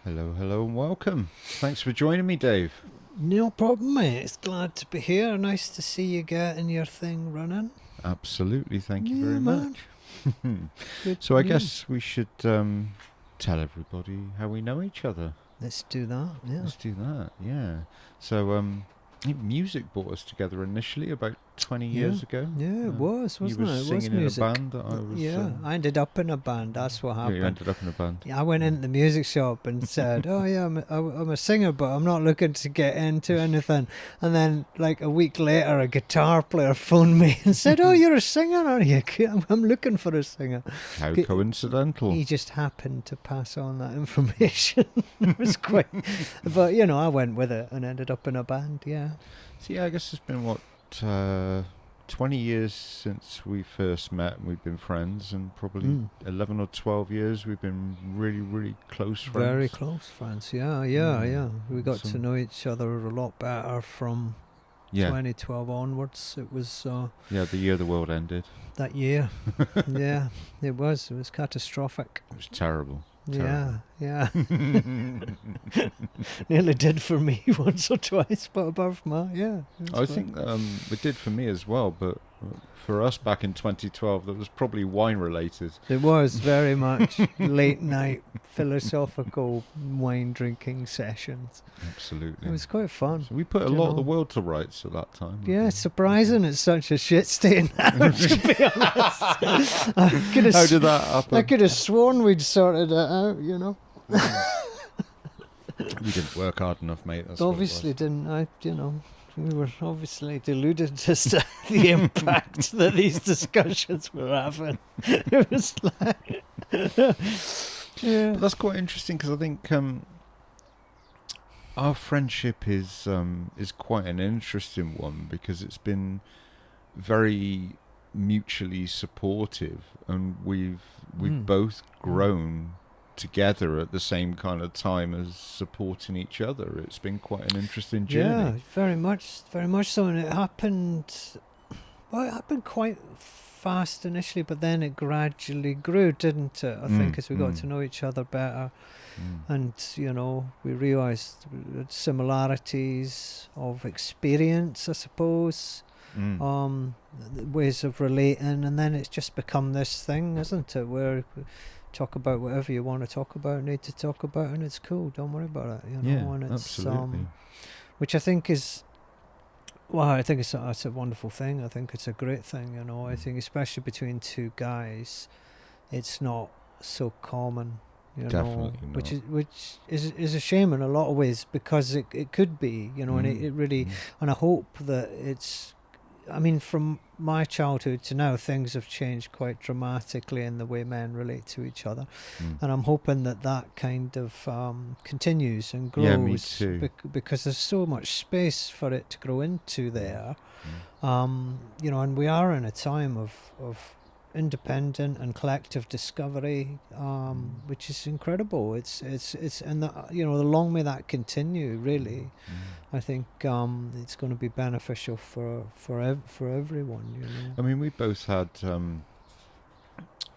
Hello, hello, and welcome. Thanks for joining me, Dave. No problem, mate. It's glad to be here. Nice to see you getting your thing running. Absolutely, thank you Yeah, very man. much. Good So I news. guess we should tell everybody how we know each other. Let's do that. Yeah. Let's do that, yeah. So I think music brought us together initially about 20 Yeah. years ago. Yeah, it was, You wasn't were it? It was singing in a music. band that I was... Yeah, I ended up in a band. That's what yeah, you happened. ended up in a band. Yeah, I went into the music shop and said, "Oh yeah, I'm a singer, but I'm not looking to get into anything." And then, like a week later, a guitar player phoned me and said, "Oh, you're a singer, are you? I'm looking for a singer." How coincidental. He just happened to pass on that information. It was quite, but I went with it and ended up in a band. Yeah. So yeah, I guess it's been, 20 years since we first met and we've been friends, and probably Mm. 11 or 12 years we've been really, really close Very friends. close friends. Yeah, yeah, yeah. We got to So, know each other a lot better from yeah, 2012 onwards. It was yeah, the year the world ended. that year. Yeah, it was. It was catastrophic. It was terrible. Yeah, Terrible. yeah. Nearly did for me once or twice, but apart from that, yeah. I think it did for me as well, but for us back in 2012, that was probably wine related. It was very much late night philosophical wine drinking sessions. Absolutely. It was quite fun. So we put a you lot of know. the world to rights at that time. Yeah, surprising it's such a shit state now, to be honest. How did that happen? I could have sworn we'd sorted it out. We didn't work hard enough, mate. That's Obviously what it didn't I, we were obviously deluded as to the impact that these discussions were having. It was like... yeah. But that's quite interesting because I think our friendship is quite an interesting one because it's been very mutually supportive, and we've both grown together at the same kind of time as supporting each other. It's been quite an interesting journey. Yeah, very much so. And it happened quite fast initially, but then it gradually grew, didn't it? I think as we got to know each other better. And, we realised similarities of experience, I suppose, ways of relating, and then it's just become this thing, isn't it, where we talk about whatever you want to talk about, need to talk about, and it's cool, don't worry about it, Yeah, and it's, absolutely. which I think is, well, I think it's a wonderful thing. I think it's a great thing, I think especially between two guys, it's not so common. Definitely not. Which is a shame in a lot of ways, because it could be, and it really, and I hope that it's, I mean, from my childhood to now, things have changed quite dramatically in the way men relate to each other, and I'm hoping that kind of continues and grows. Yeah, me too. Because there's so much space for it to grow into there, and we are in a time of independent and collective discovery, which is incredible. It's and the long may that continue. Really, I think it's going to be beneficial for everyone. I mean, we both had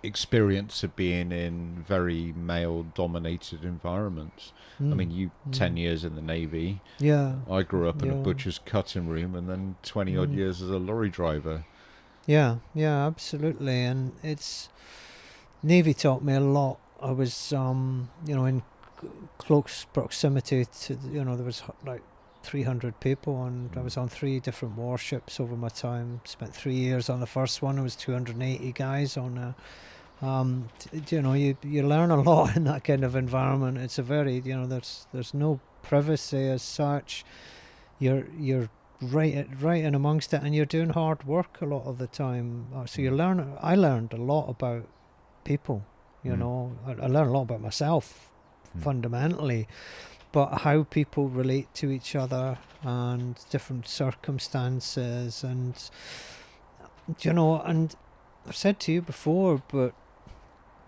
experience of being in very male-dominated environments. I mean, you 10 years in the Navy. Yeah. I grew up in a Yeah. butcher's cutting room, and then 20 odd years as a lorry driver. Yeah, absolutely, and it's Navy taught me a lot. I was, in close proximity to, there was like 300 people, and I was on 3 different warships over my time. Spent 3 years on the first one. It was 280 guys on a. You learn a lot in that kind of environment. It's a very, there's no privacy as such. You're right in amongst it, and you're doing hard work a lot of the time. So I learned a lot about people. I learned a lot about myself, fundamentally, but how people relate to each other and different circumstances, and and I've said to you before, but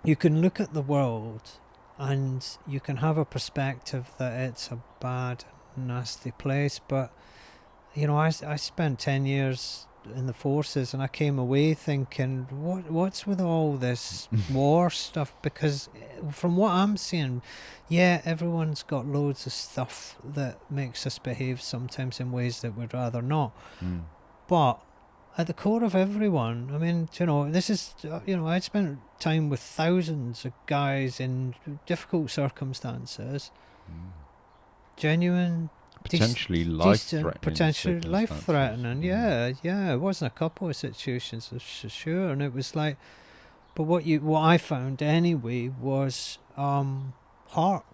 you can look at the world and you can have a perspective that it's a bad, nasty place, but I spent 10 years in the forces, and I came away thinking, what's with all this war stuff? Because from what I'm seeing, yeah, everyone's got loads of stuff that makes us behave sometimes in ways that we'd rather not. But at the core of everyone, I mean, this is, I'd spent time with thousands of guys in difficult circumstances, genuine, potentially life-threatening. Yeah, it wasn't a couple of situations, sure, and it was like, but what I found anyway was heart,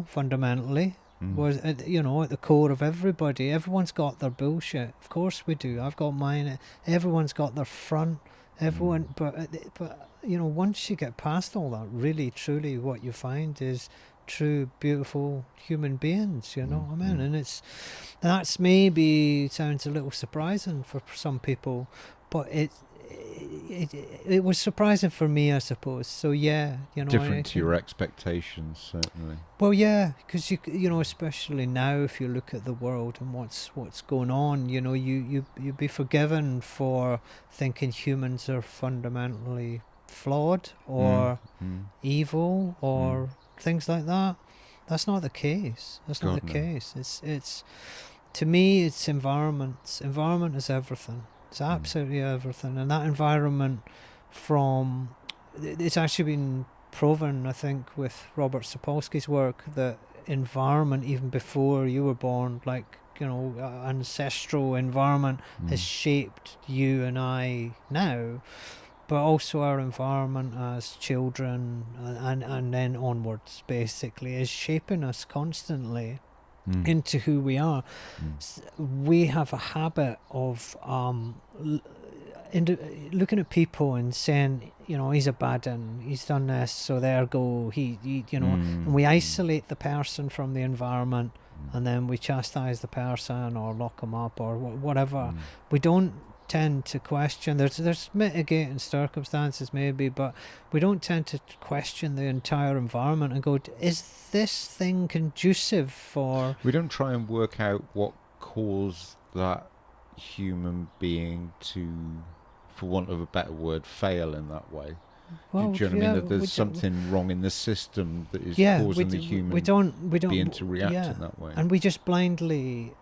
fundamentally. Was at the core of everybody. Everyone's got their bullshit. Of course we do. I've got mine. Everyone's got their front. Everyone, but once you get past all that, really, truly, what you find is true, beautiful human beings. You know what I mean? And that's maybe sounds a little surprising for some people, but it was surprising for me, I suppose. So yeah, different to your expectations, certainly. Well, yeah, because especially now, if you look at the world and what's going on, you'd be forgiven for thinking humans are fundamentally flawed or evil or things like that. That's not the case. It's to me, it's environment. Environment is everything. It's absolutely everything, and that environment it's actually been proven, I think, with Robert Sapolsky's work, that environment, even before you were born, like, ancestral environment has shaped you and I now, but also our environment as children and then onwards, basically, is shaping us constantly into who we are. We have a habit of looking at people and saying, he's a bad un, he's done this, so there go, and we isolate the person from the environment, and then we chastise the person or lock them up or whatever. We don't tend to question. There's mitigating circumstances maybe, but we don't tend to question the entire environment and go, is this thing conducive for... We don't try and work out what caused that human being to, for want of a better word, fail in that way. Well, do you know what I mean? That there's something wrong in the system that is causing the human being to react in that way. And we just blindly...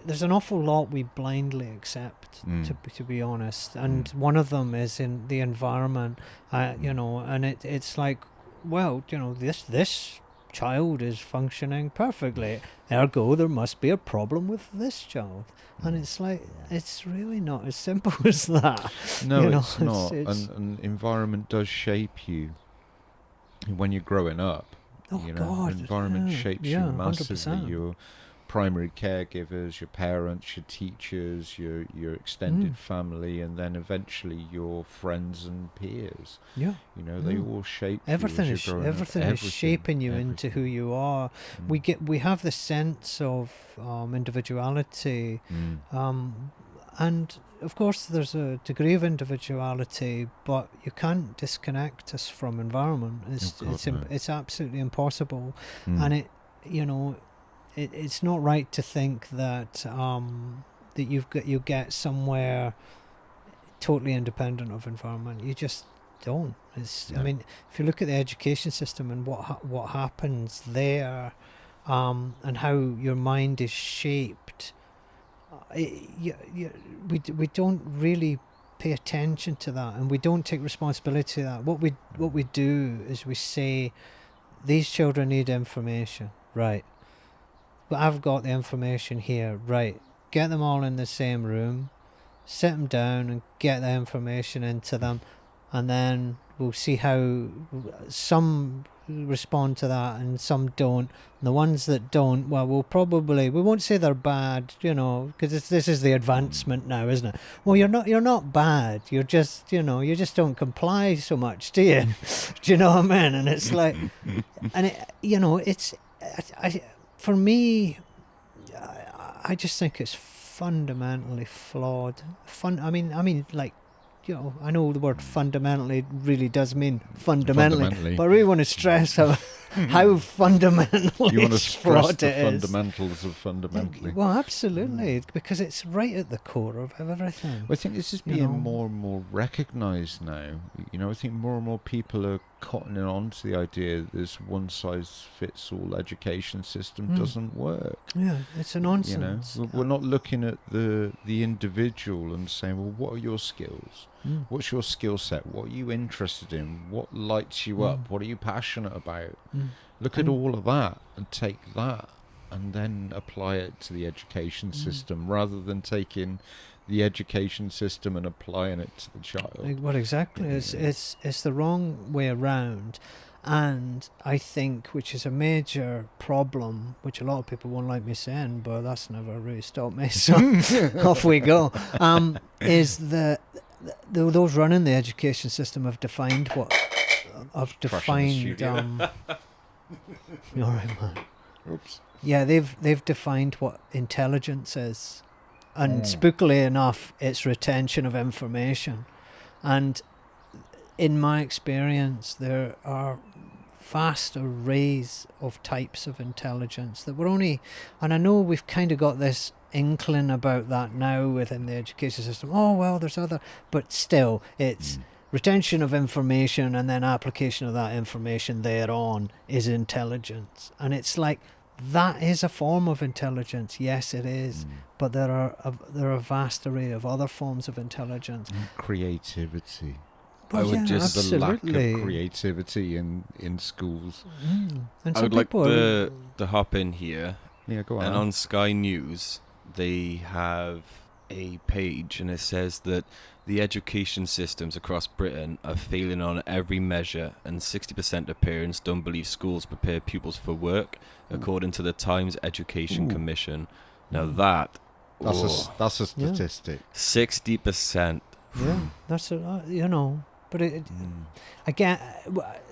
there's an awful lot we blindly accept, to be honest. And one of them is in the environment, and it's like, well, this child is functioning perfectly, ergo there must be a problem with this child. And it's like, it's really not as simple as that. No, it's not. And environment does shape you when you're growing up. God, environment shapes you massively. 100%. Your primary caregivers, your parents, your teachers, your extended family, and then eventually your friends and peers. Yeah, they all shape everything. You Everything is shaping you into who you are. We have the sense of individuality, and of course there's a degree of individuality, but you can't disconnect us from environment. It's absolutely impossible, and it's not right to think that you get somewhere totally independent of environment. You just don't. I mean, if you look at the education system and what happens there, and how your mind is shaped, we don't really pay attention to that, and we don't take responsibility for that. What we do is we say, these children need information, right? But I've got the information here, right? Get them all in the same room, sit them down and get the information into them, and then we'll see how some respond to that and some don't. And the ones that don't, well, we won't say they're bad, because this is the advancement now, isn't it? Well, you're not bad. You're just, you just don't comply so much, do you? Do you know what I mean? And it's like, and for me, I just think it's fundamentally flawed. I mean, like, I know the word fundamentally really does mean fundamentally. But I really want to stress how how fundamentally You want to stress flawed the it is. fundamentals of fundamentally. Well, absolutely, because it's right at the core of everything. Well, I think this is being more and more recognised now. I think more and more people are cottoning on to the idea that this one-size-fits-all education system doesn't work. Yeah, it's a nonsense. We're not looking at the individual and saying, well, what are your skills? What's your skill set? What are you interested in? What lights you up? What are you passionate about? Look at all of that and take that and then apply it to the education system rather than taking the education system and applying it to the child. Well, exactly. It's the wrong way around. And I think, which is a major problem, which a lot of people won't like me saying, but that's never really stopped me, so off we go, is those running the education system have defined what... You're all right, man. Oops. Yeah, they've defined what intelligence is. And spookily enough, it's retention of information. And in my experience, there are vast arrays of types of intelligence that we're only... And I know we've kind of got this inkling about that now within the education system. Oh, well, there's other... But still, it's... retention of information and then application of that information thereon is intelligence. And it's like, that is a form of intelligence. Yes, it is. But there are a vast array of other forms of intelligence. Creativity. Well, I would just the lack absolutely. of creativity in schools. And I some would like people to hop in here. Yeah, go on. And on Sky News, they have a page, and it says that the education systems across Britain are failing on every measure, and 60% of parents don't believe schools prepare pupils for work, according to the Times Education Commission. Now that's a statistic. 60%. Yeah, that's but again,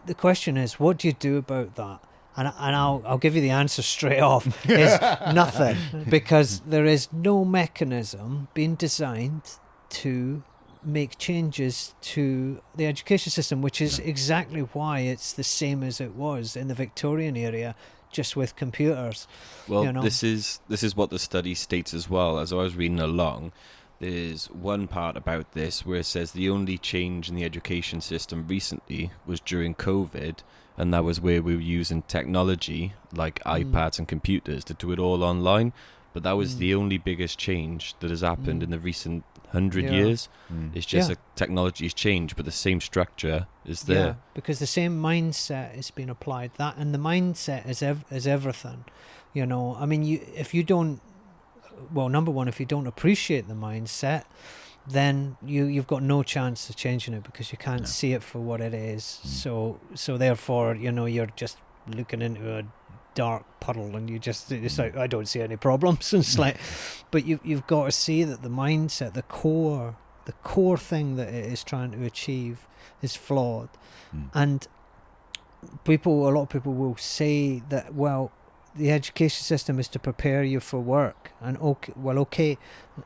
the question is, what do you do about that? And I'll give you the answer straight off. Is nothing, because there is no mechanism being designed to make changes to the education system, which is exactly why it's the same as it was in the Victorian era, just with computers. Well, this is what the study states as well. As I was reading along, there's one part about this where it says the only change in the education system recently was during COVID, and that was where we were using technology like iPads and computers to do it all online. But that was the only biggest change that has happened in the recent 100 years. It's just that technology's changed, but the same structure is there. Yeah, because the same mindset is being applied. That, and the mindset is everything. I mean, if you don't... Well, number one, if you don't appreciate the mindset, then you've got no chance of changing it, because you can't see it for what it is. So therefore, you're just looking into a dark puddle, and it's like, I don't see any problems. And it's like, but you've got to see that the mindset, the core thing that it is trying to achieve is flawed. And a lot of people will say that, well, the education system is to prepare you for work. And okay,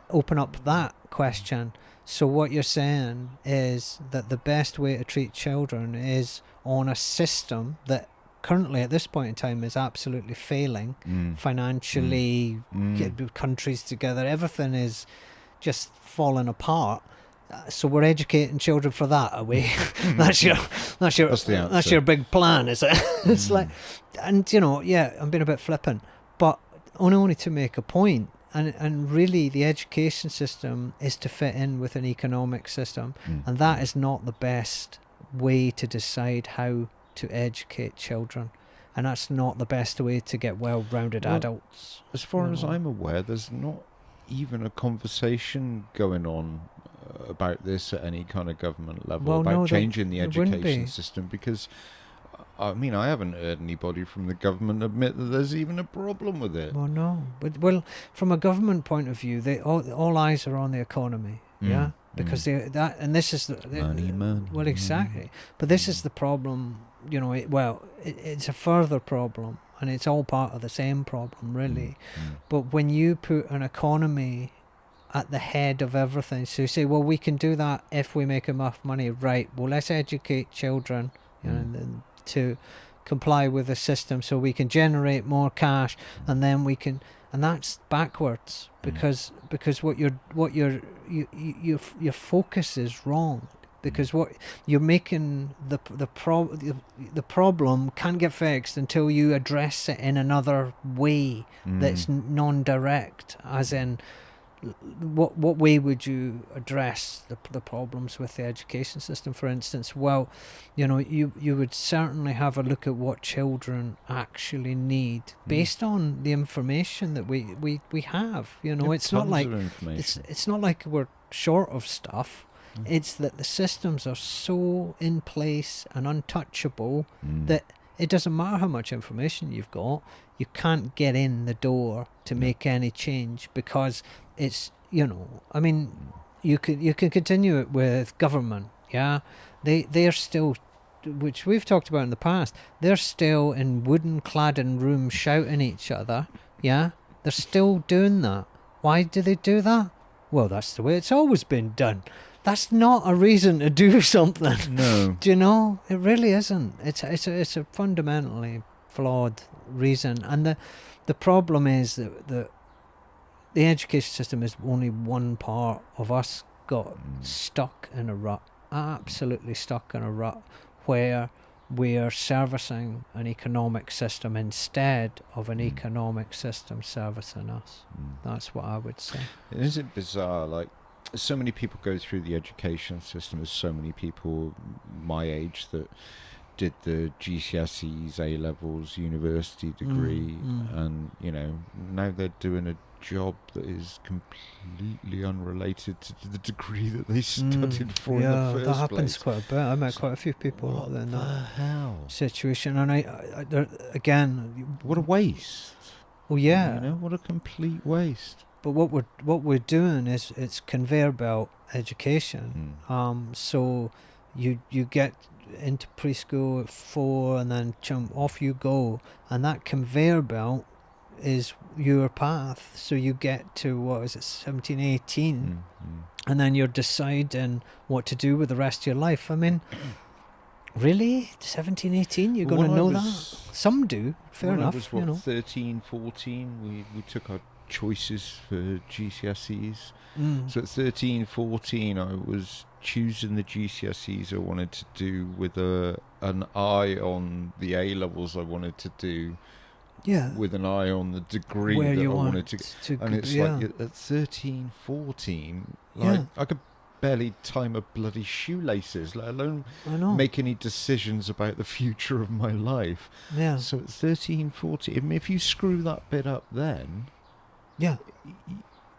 open up that question. So what you're saying is that the best way to treat children is on a system that currently at this point in time is absolutely failing financially, get countries together, everything is just falling apart. So we're educating children for that, are we? that's your big plan, is it? It's like, and I'm being a bit flippant, but only to make a point. And really, the education system is to fit in with an economic system, and that is not the best way to decide how to educate children, and that's not the best way to get well-rounded adults. As far as I'm aware, there's not even a conversation going on about this at any kind of government level, changing the education system, because I mean, I haven't heard anybody from the government admit that there's even a problem with it. Well, no, but from a government point of view, all eyes are on the economy, because this is money. Well, exactly, but this is the problem. It's a further problem, and it's all part of the same problem, really. But when you put an economy at the head of everything, so you say, well, we can do that if we make enough money, right? Well, let's educate children, to comply with the system so we can generate more cash, and then we can, and that's backwards, because what your focus is wrong, because what you're making the problem can't get fixed until you address it in another way that's non-direct, as in what way would you address the problems with the education system, for instance? Well, you would certainly have a look at what children actually need based on the information that we have. It's not like it's not like we're short of stuff. It's that the systems are so in place and untouchable that it doesn't matter how much information you've got, you can't get in the door to make any change, because it's, I mean, you can continue it with government, yeah? They're still, which we've talked about in the past, they're still in wooden cladding rooms shouting at each other, yeah? They're still doing that. Why do they do that? Well, that's the way it's always been done. That's not a reason to do something. No. Do you know? It really isn't. It's a fundamentally flawed reason. And the problem is that the education system is only one part of us got stuck in a rut, absolutely stuck in a rut, where we are servicing an economic system instead of an economic system servicing us. That's what I would say. Isn't it bizarre? Like, so many people go through the education system. There's so many people my age that did the GCSEs, A levels, university degree, and now they're doing a job that is completely unrelated to the degree that they studied for in the first place. Yeah, that happens quite a bit. I met quite a few people in that situation, and I again, what a waste. Well, yeah, what a complete waste. But what we're doing is it's conveyor belt education. So you get into preschool at 4, and then off you go, and that conveyor belt is your path. So you get to 17, 18, and then you're deciding what to do with the rest of your life. I mean, really, 17, 18, you're going to know that? Some do. Fair enough. I was 13, 14. We took our choices for GCSEs. So at 13, 14, I was choosing the GCSEs I wanted to do with an eye on the A levels I wanted to do. Yeah. With an eye on the degree where that you I wanted to and it's like at 13, 14, like I could barely tie my bloody shoelaces, let alone make any decisions about the future of my life. Yeah. So at 13, 14, I mean, if you screw that bit up then... Yeah.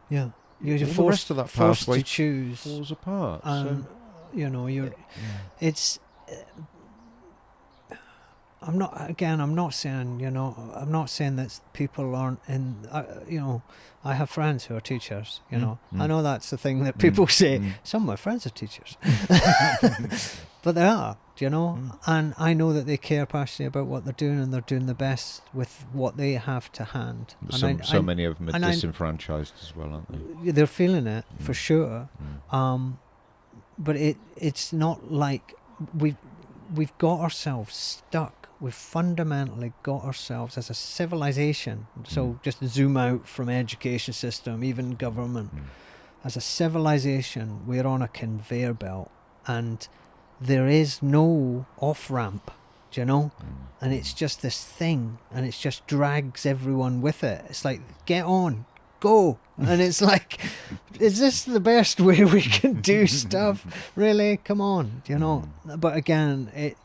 You're the rest of that forced pathway to choose. falls apart. And, it's... I'm not saying, I'm not saying that people aren't in, I have friends who are teachers, I know that's the thing that people say. Some of my friends are teachers. But they are, and I know that they care passionately about what they're doing, and they're doing the best with what they have to hand. So many of them are disenfranchised as well, aren't they? They're feeling it, for sure. But it's not like we've got ourselves stuck. We've fundamentally got ourselves as a civilization. So just zoom out from education system, even government. As a civilization, we're on a conveyor belt, and there is no off-ramp, and it's just this thing, and it just drags everyone with it. It's like, get on, go. And it's like, is this the best way we can do stuff? Really? Come on, But again,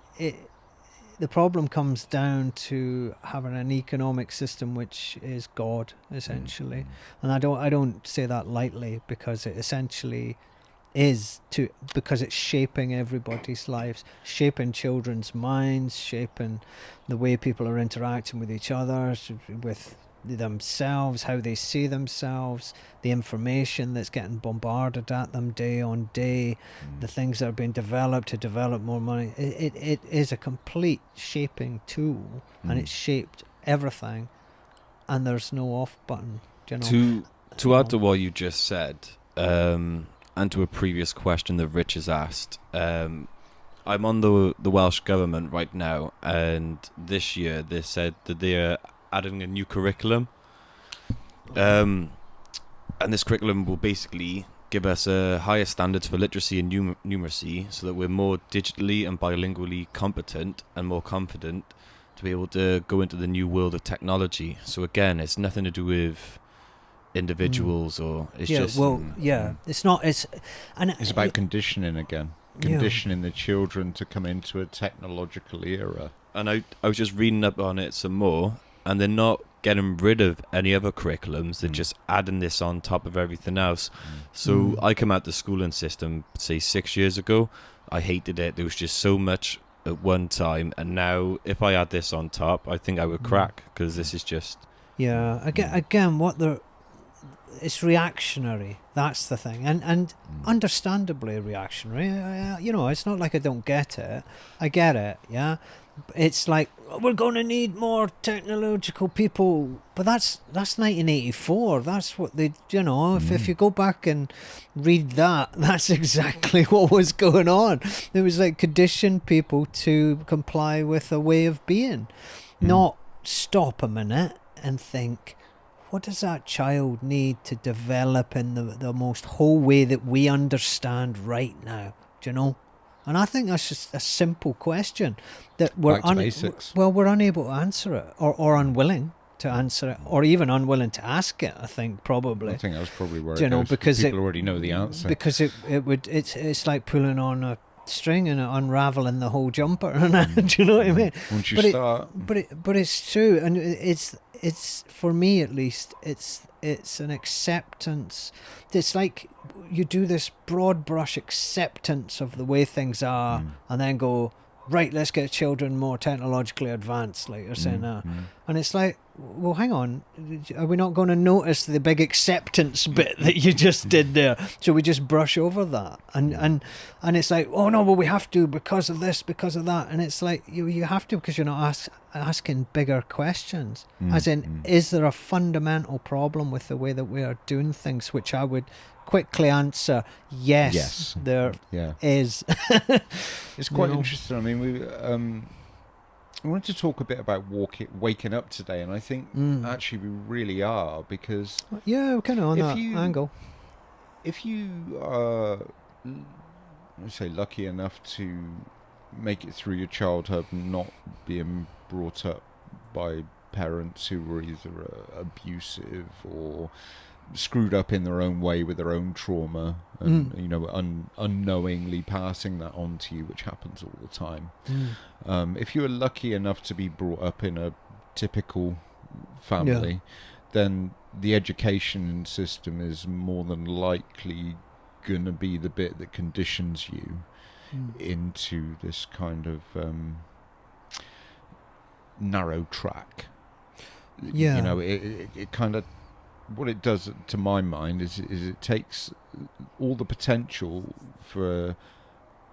the problem comes down to having an economic system which is God, essentially. And I don't say that lightly, because it essentially is because it's shaping everybody's lives, shaping children's minds, shaping the way people are interacting with each other, with themselves, how they see themselves, the information that's getting bombarded at them day on day, the things that are being developed to develop more money. It is a complete shaping tool, and it's shaped everything, and there's no off button. To add to what you just said, and to a previous question that Rich has asked, I'm on the Welsh government right now, and this year they said that they're adding a new curriculum. And this curriculum will basically give us higher standards for literacy and numeracy, so that we're more digitally and bilingually competent and more confident to be able to go into the new world of technology. So again, it's nothing to do with individuals, or it's just it's not. It's about conditioning again. Conditioning the children to come into a technological era. And I was just reading up on it some more, and they're not getting rid of any other curriculums. They're just adding this on top of everything else. So I come out the schooling system, say 6 years ago. I hated it. There was just so much at one time, and now if I add this on top, I think I would crack, because this is just again it's reactionary. That's the thing, and understandably reactionary. It's not like I don't get it. I get it. Yeah, it's like, we're going to need more technological people, but that's 1984. That's what they, if you go back and read that, that's exactly what was going on. It was like condition people to comply with a way of being, not stop a minute and think, what does that child need to develop in the most whole way that we understand right now? Do you know? And I think that's just a simple question that we're we're unable to answer it, or unwilling to answer it, or even unwilling to ask it. I think probably. I think that's probably where it goes, because people already know the answer. Because it's like pulling on a string and unraveling the whole jumper. Do you know what I mean? Once you start, but it's true, and it's for me at least, it's an acceptance. It's like you do this broad brush acceptance of the way things are, and then go, right, let's get children more technologically advanced, like you're saying now. And it's like, well, hang on, are we not going to notice the big acceptance bit that you just did there? So we just brush over that, and it's like, oh no, well, we have to because of this, because of that, and it's like you have to, because you're not asking bigger questions, as in, is there a fundamental problem with the way that we are doing things? Which I would quickly answer, yes. There is. It's quite interesting. I mean, I wanted to talk a bit about waking up today, and I think actually we really are, because we're kind of on that angle. If you are, let's say, lucky enough to make it through your childhood not being brought up by parents who were either abusive or screwed up in their own way with their own trauma, and unknowingly passing that on to you, which happens all the time. If you are lucky enough to be brought up in a typical family, then the education system is more than likely going to be the bit that conditions you into this kind of narrow track. It kind of, what it does, to my mind, is it takes all the potential for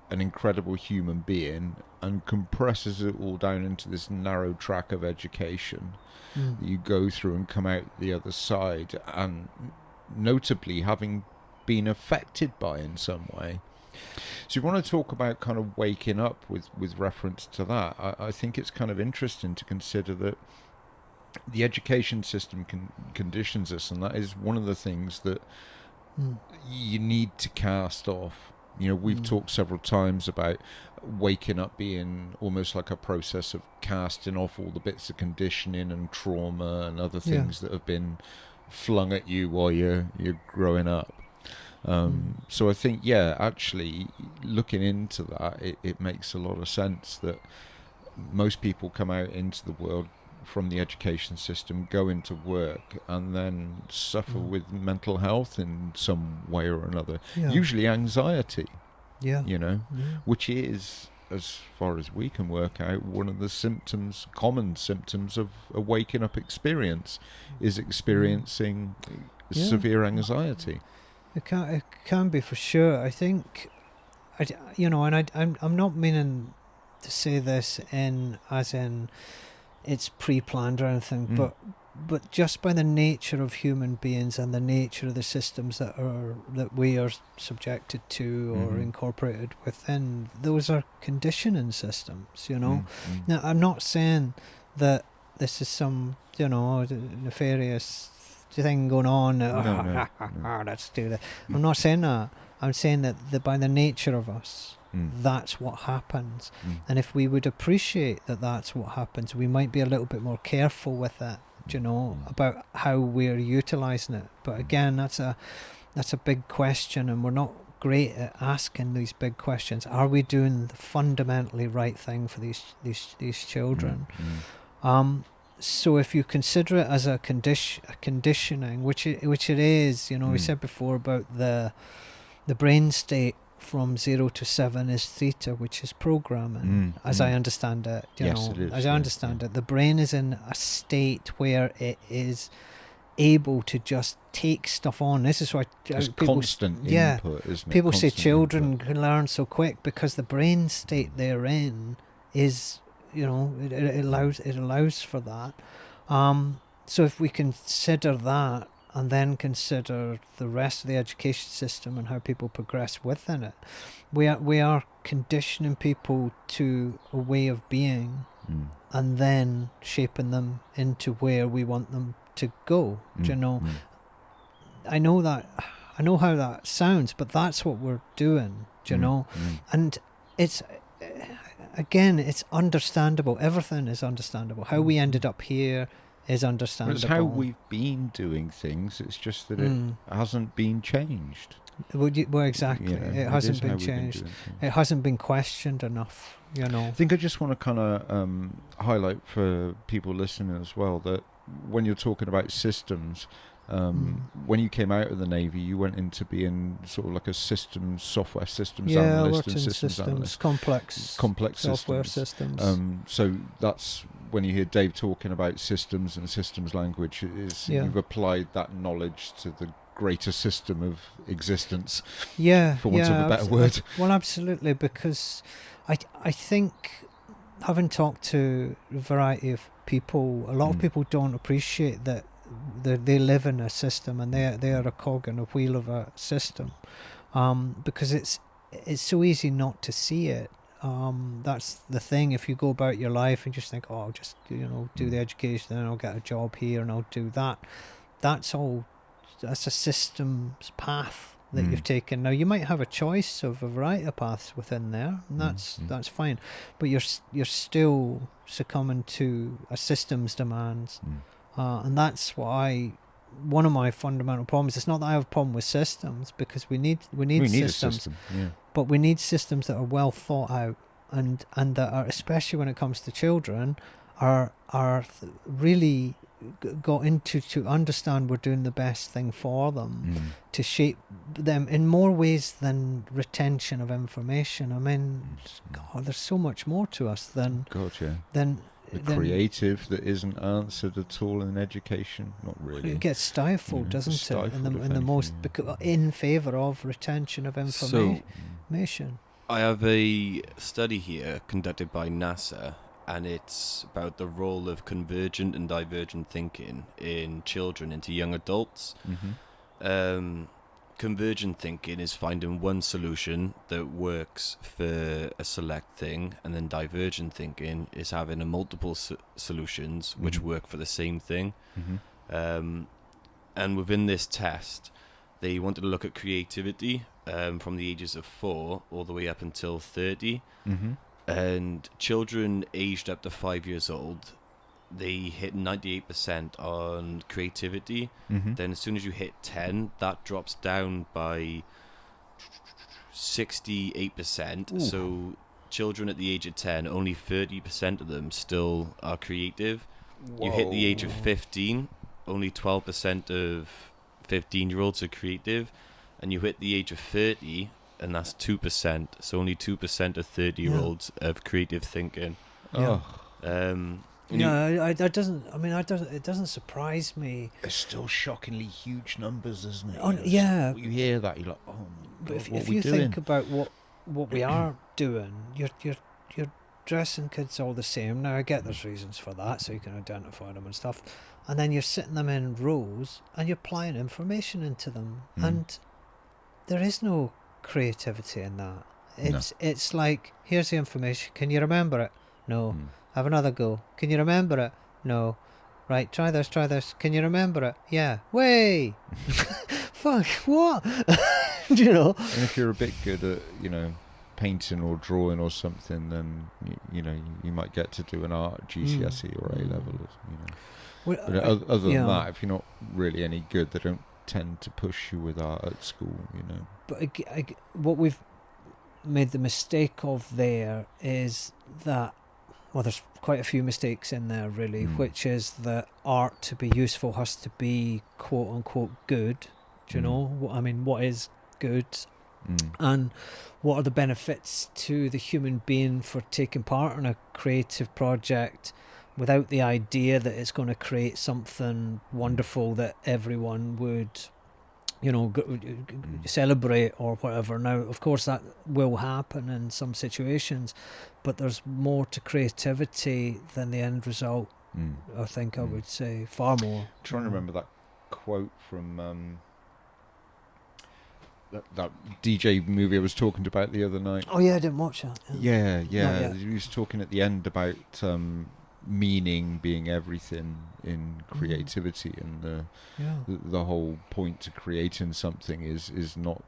an incredible human being and compresses it all down into this narrow track of education that you go through and come out the other side, and notably having been affected by in some way. So you want to talk about kind of waking up with reference to that. I think it's kind of interesting to consider that the education system conditions us, and that is one of the things that you need to cast off. We've talked several times about waking up being almost like a process of casting off all the bits of conditioning and trauma and other things that have been flung at you while you're growing up. So I think, actually looking into that, it makes a lot of sense that most people come out into the world from the education system, go into work, and then suffer with mental health in some way or another. Usually anxiety, which is, as far as we can work out, one of the common symptoms of a waking up experience, is experiencing severe anxiety. It can be, for sure. I think, I'm not meaning to say this as in it's pre-planned or anything, but just by the nature of human beings and the nature of the systems that we are subjected to or incorporated within, those are conditioning systems, you know. Now, I'm not saying that this is some, you know, nefarious thing going on. No. Let's do that. I'm not saying that. I'm saying that by the nature of us, that's what happens. And if we would appreciate that that's what happens, we might be a little bit more careful with it, you know, about how we're utilising it. But again, that's a big question, and we're not great at asking these big questions. Are we doing the fundamentally right thing for these children? So if you consider it as a conditioning, which it is, you know, we said before about the brain state from 0 to 7 is theta, which is programming, as I understand it. Yes, it is. As I understand it, the brain is in a state where it is able to just take stuff on. This is why it's constant input, isn't it? People say Constant children input. can learn so quick because the brain state they're in is, you know, it allows for that. So if we consider that, and then consider the rest of the education system and how people progress within it, we are conditioning people to a way of being, and then shaping them into where we want them to go. Do you know? I know how that sounds, but that's what we're doing. Do you know? And it's, again, it's understandable. Everything is understandable. How we ended up here is understandable. It's how we've been doing things. It's just that it hasn't been changed. Well, exactly. You know, it hasn't been we've changed. doing things. It hasn't been questioned enough, you know. I think I just want to kind of highlight for people listening as well that when you're talking about systems, when you came out of the Navy, you went into being sort of like a software systems I analyst worked and in systems analyst. Complex software systems. So that's when you hear Dave talking about systems and systems language, you've applied that knowledge to the greater system of existence, for want of a better word. Well, absolutely, because I think, having talked to a variety of people, a lot of people don't appreciate that they live in a system, and they are a cog in a wheel of a system, because it's so easy not to see it. That's the thing. If you go about your life and just think, oh, I'll just, you know, do the education, and I'll get a job here, and I'll do that. That's a system's path that you've taken. Now, you might have a choice of a variety of paths within there, and that's fine. But you're still succumbing to a system's demands. And that's why one of my fundamental problems, it's not that I have a problem with systems, because we need systems, a system, but we need systems that are well thought out, and that are, especially when it comes to children, are really got into to understand we're doing the best thing for them, to shape them in more ways than retention of information. I mean, God, there's so much more to us than the creative that isn't answered at all in education. Not really. It gets stifled, doesn't it? In the most in favour of retention of information. I have a study here conducted by NASA, and it's about the role of convergent and divergent thinking in children into young adults. Convergent thinking is finding one solution that works for a select thing, and then divergent thinking is having a multiple solutions which work for the same thing. And within this test, they wanted to look at creativity from the ages of 4 all the way up until 30. And children aged up to 5 years old, they hit 98% on creativity. Then as soon as you hit 10, that drops down by 68%. Ooh. So children at the age of 10, only 30% of them still are creative. Whoa. You hit the age of 15, only 12% of 15-year-olds are creative. And you hit the age of 30, and that's 2%. So only 2% of 30-year-olds have creative thinking. That doesn't. I mean, it doesn't surprise me. It's still shockingly huge numbers, isn't it? Oh, yeah. You hear that, you're like, oh. But if you think about what we are doing, you're dressing kids all the same. Now I get there's reasons for that, so you can identify them and stuff. And then you're sitting them in rows and you're applying information into them, and there is no creativity in that. It's like, here's the information. Can you remember it? No. Have another go. Can you remember it? No. Right, try this. Can you remember it? Yeah. Way. Fuck, what? You know. And if you're a bit good at, painting or drawing or something, then you might get to do an art GCSE or A level. Well, but other than that, if you're not really any good, they don't tend to push you with art at school. But what we've made the mistake of there is that, well, there's quite a few mistakes in there really, which is that art to be useful has to be quote unquote good. Do you know? I mean, what is good? And what are the benefits to the human being for taking part in a creative project without the idea that it's going to create something wonderful that everyone would, celebrate or whatever. Now, of course, that will happen in some situations, but there's more to creativity than the end result. I think I would say far more. I'm trying to remember that quote from that DJ movie I was talking about the other night. Oh yeah, I didn't watch that. Yeah. He was talking at the end about meaning being everything in creativity, and the whole point to creating something is not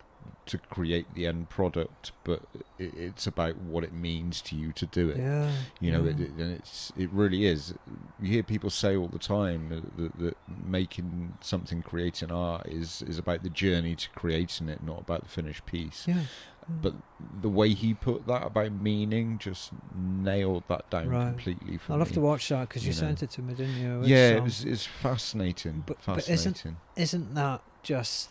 to create the end product, but it's about what it means to you to do it. And it really is. You hear people say all the time that making something, creating art is about the journey to creating it, not about the finished piece. But the way he put that about meaning just nailed that down completely for me. I'll have to watch that because you sent it to me, didn't you? It's fascinating. But isn't that just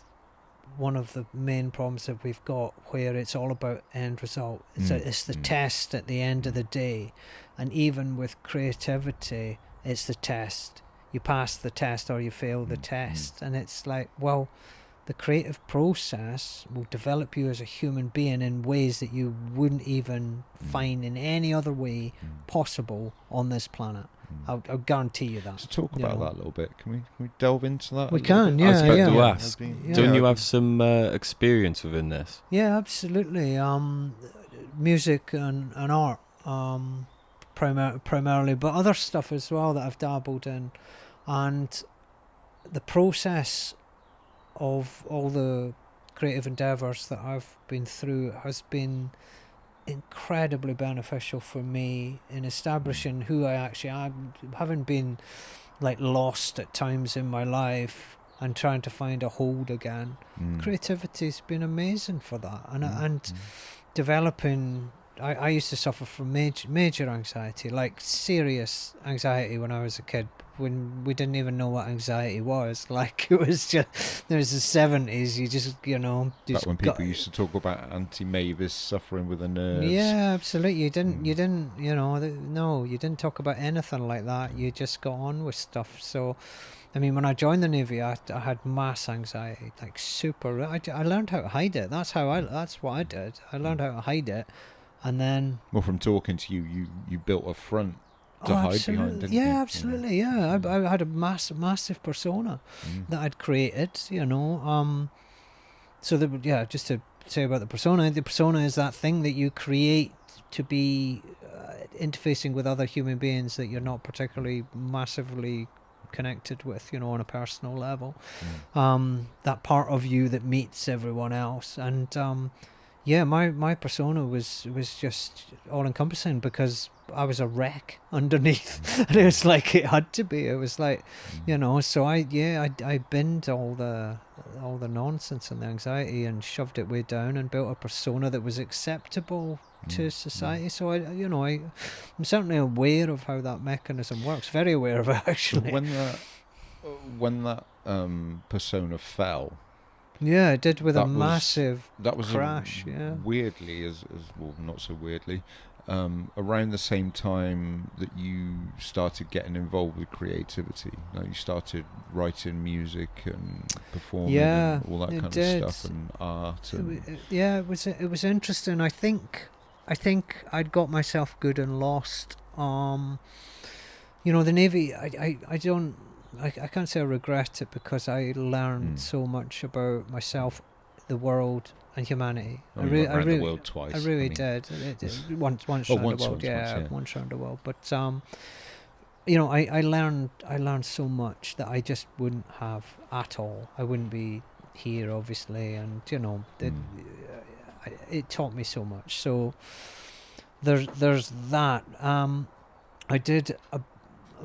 one of the main problems that we've got, where it's all about end result? It's the test at the end of the day, and even with creativity, it's the test. You pass the test or you fail the test, and it's like, well, the creative process will develop you as a human being in ways that you wouldn't even find in any other way possible on this planet. I'll guarantee you that. So talk about that a little bit. Can we delve into that? We can, I was about to yeah. ask, don't you have some experience within this? Yeah, absolutely. Music and art, primarily, but other stuff as well that I've dabbled in. And the process of all the creative endeavours that I've been through has been incredibly beneficial for me in establishing who I actually am, having been like lost at times in my life and trying to find a hold again. Creativity's been amazing for that, and developing. I used to suffer from major anxiety, like serious anxiety when I was a kid, when we didn't even know what anxiety was. Like, it was just, there was the 70s, you just, Back when people used to talk about Auntie Mavis suffering with the nerves. Yeah, absolutely. You didn't, no, you didn't talk about anything like that. You just got on with stuff. So, I mean, when I joined the Navy, I had mass anxiety, like super. I learned how to hide it. That's what I did. I learned how to hide it. And then, well, from talking to you, you built a front to hide behind, didn't you? Yeah, absolutely. Yeah, I had a massive persona that I'd created. So just to say about the persona is that thing that you create to be interfacing with other human beings that you're not particularly massively connected with, on a personal level. That part of you that meets everyone else, and my persona was just all encompassing because I was a wreck underneath, and it was like it had to be. It was like, So I binned all the nonsense and the anxiety and shoved it way down and built a persona that was acceptable to society. So I'm certainly aware of how that mechanism works. Very aware of it, actually. So when that persona fell. Yeah, it did with a massive crash. Weirdly, as well, not so weirdly, around the same time that you started getting involved with creativity. You started writing music and performing, and all that kind of stuff, and art. It was interesting. I think I think I'd got myself good and lost. The Navy, I don't, I can't say I regret it because I learned so much about myself, the world, and humanity. Oh, you went around the world twice. I really did. Once around the world, yeah. once around the world. But I learned so much that I just wouldn't have at all. I wouldn't be here, obviously, and it taught me so much. So there's that. I did a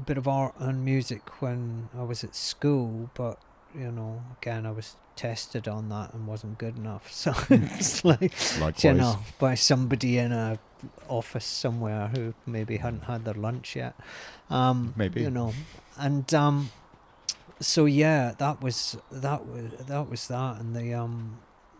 bit of art and music when I was at school, but again, I was tested on that and wasn't good enough. So it's like, Likewise. by somebody in a office somewhere who maybe hadn't had their lunch yet. Maybe. And so yeah, that was that, and the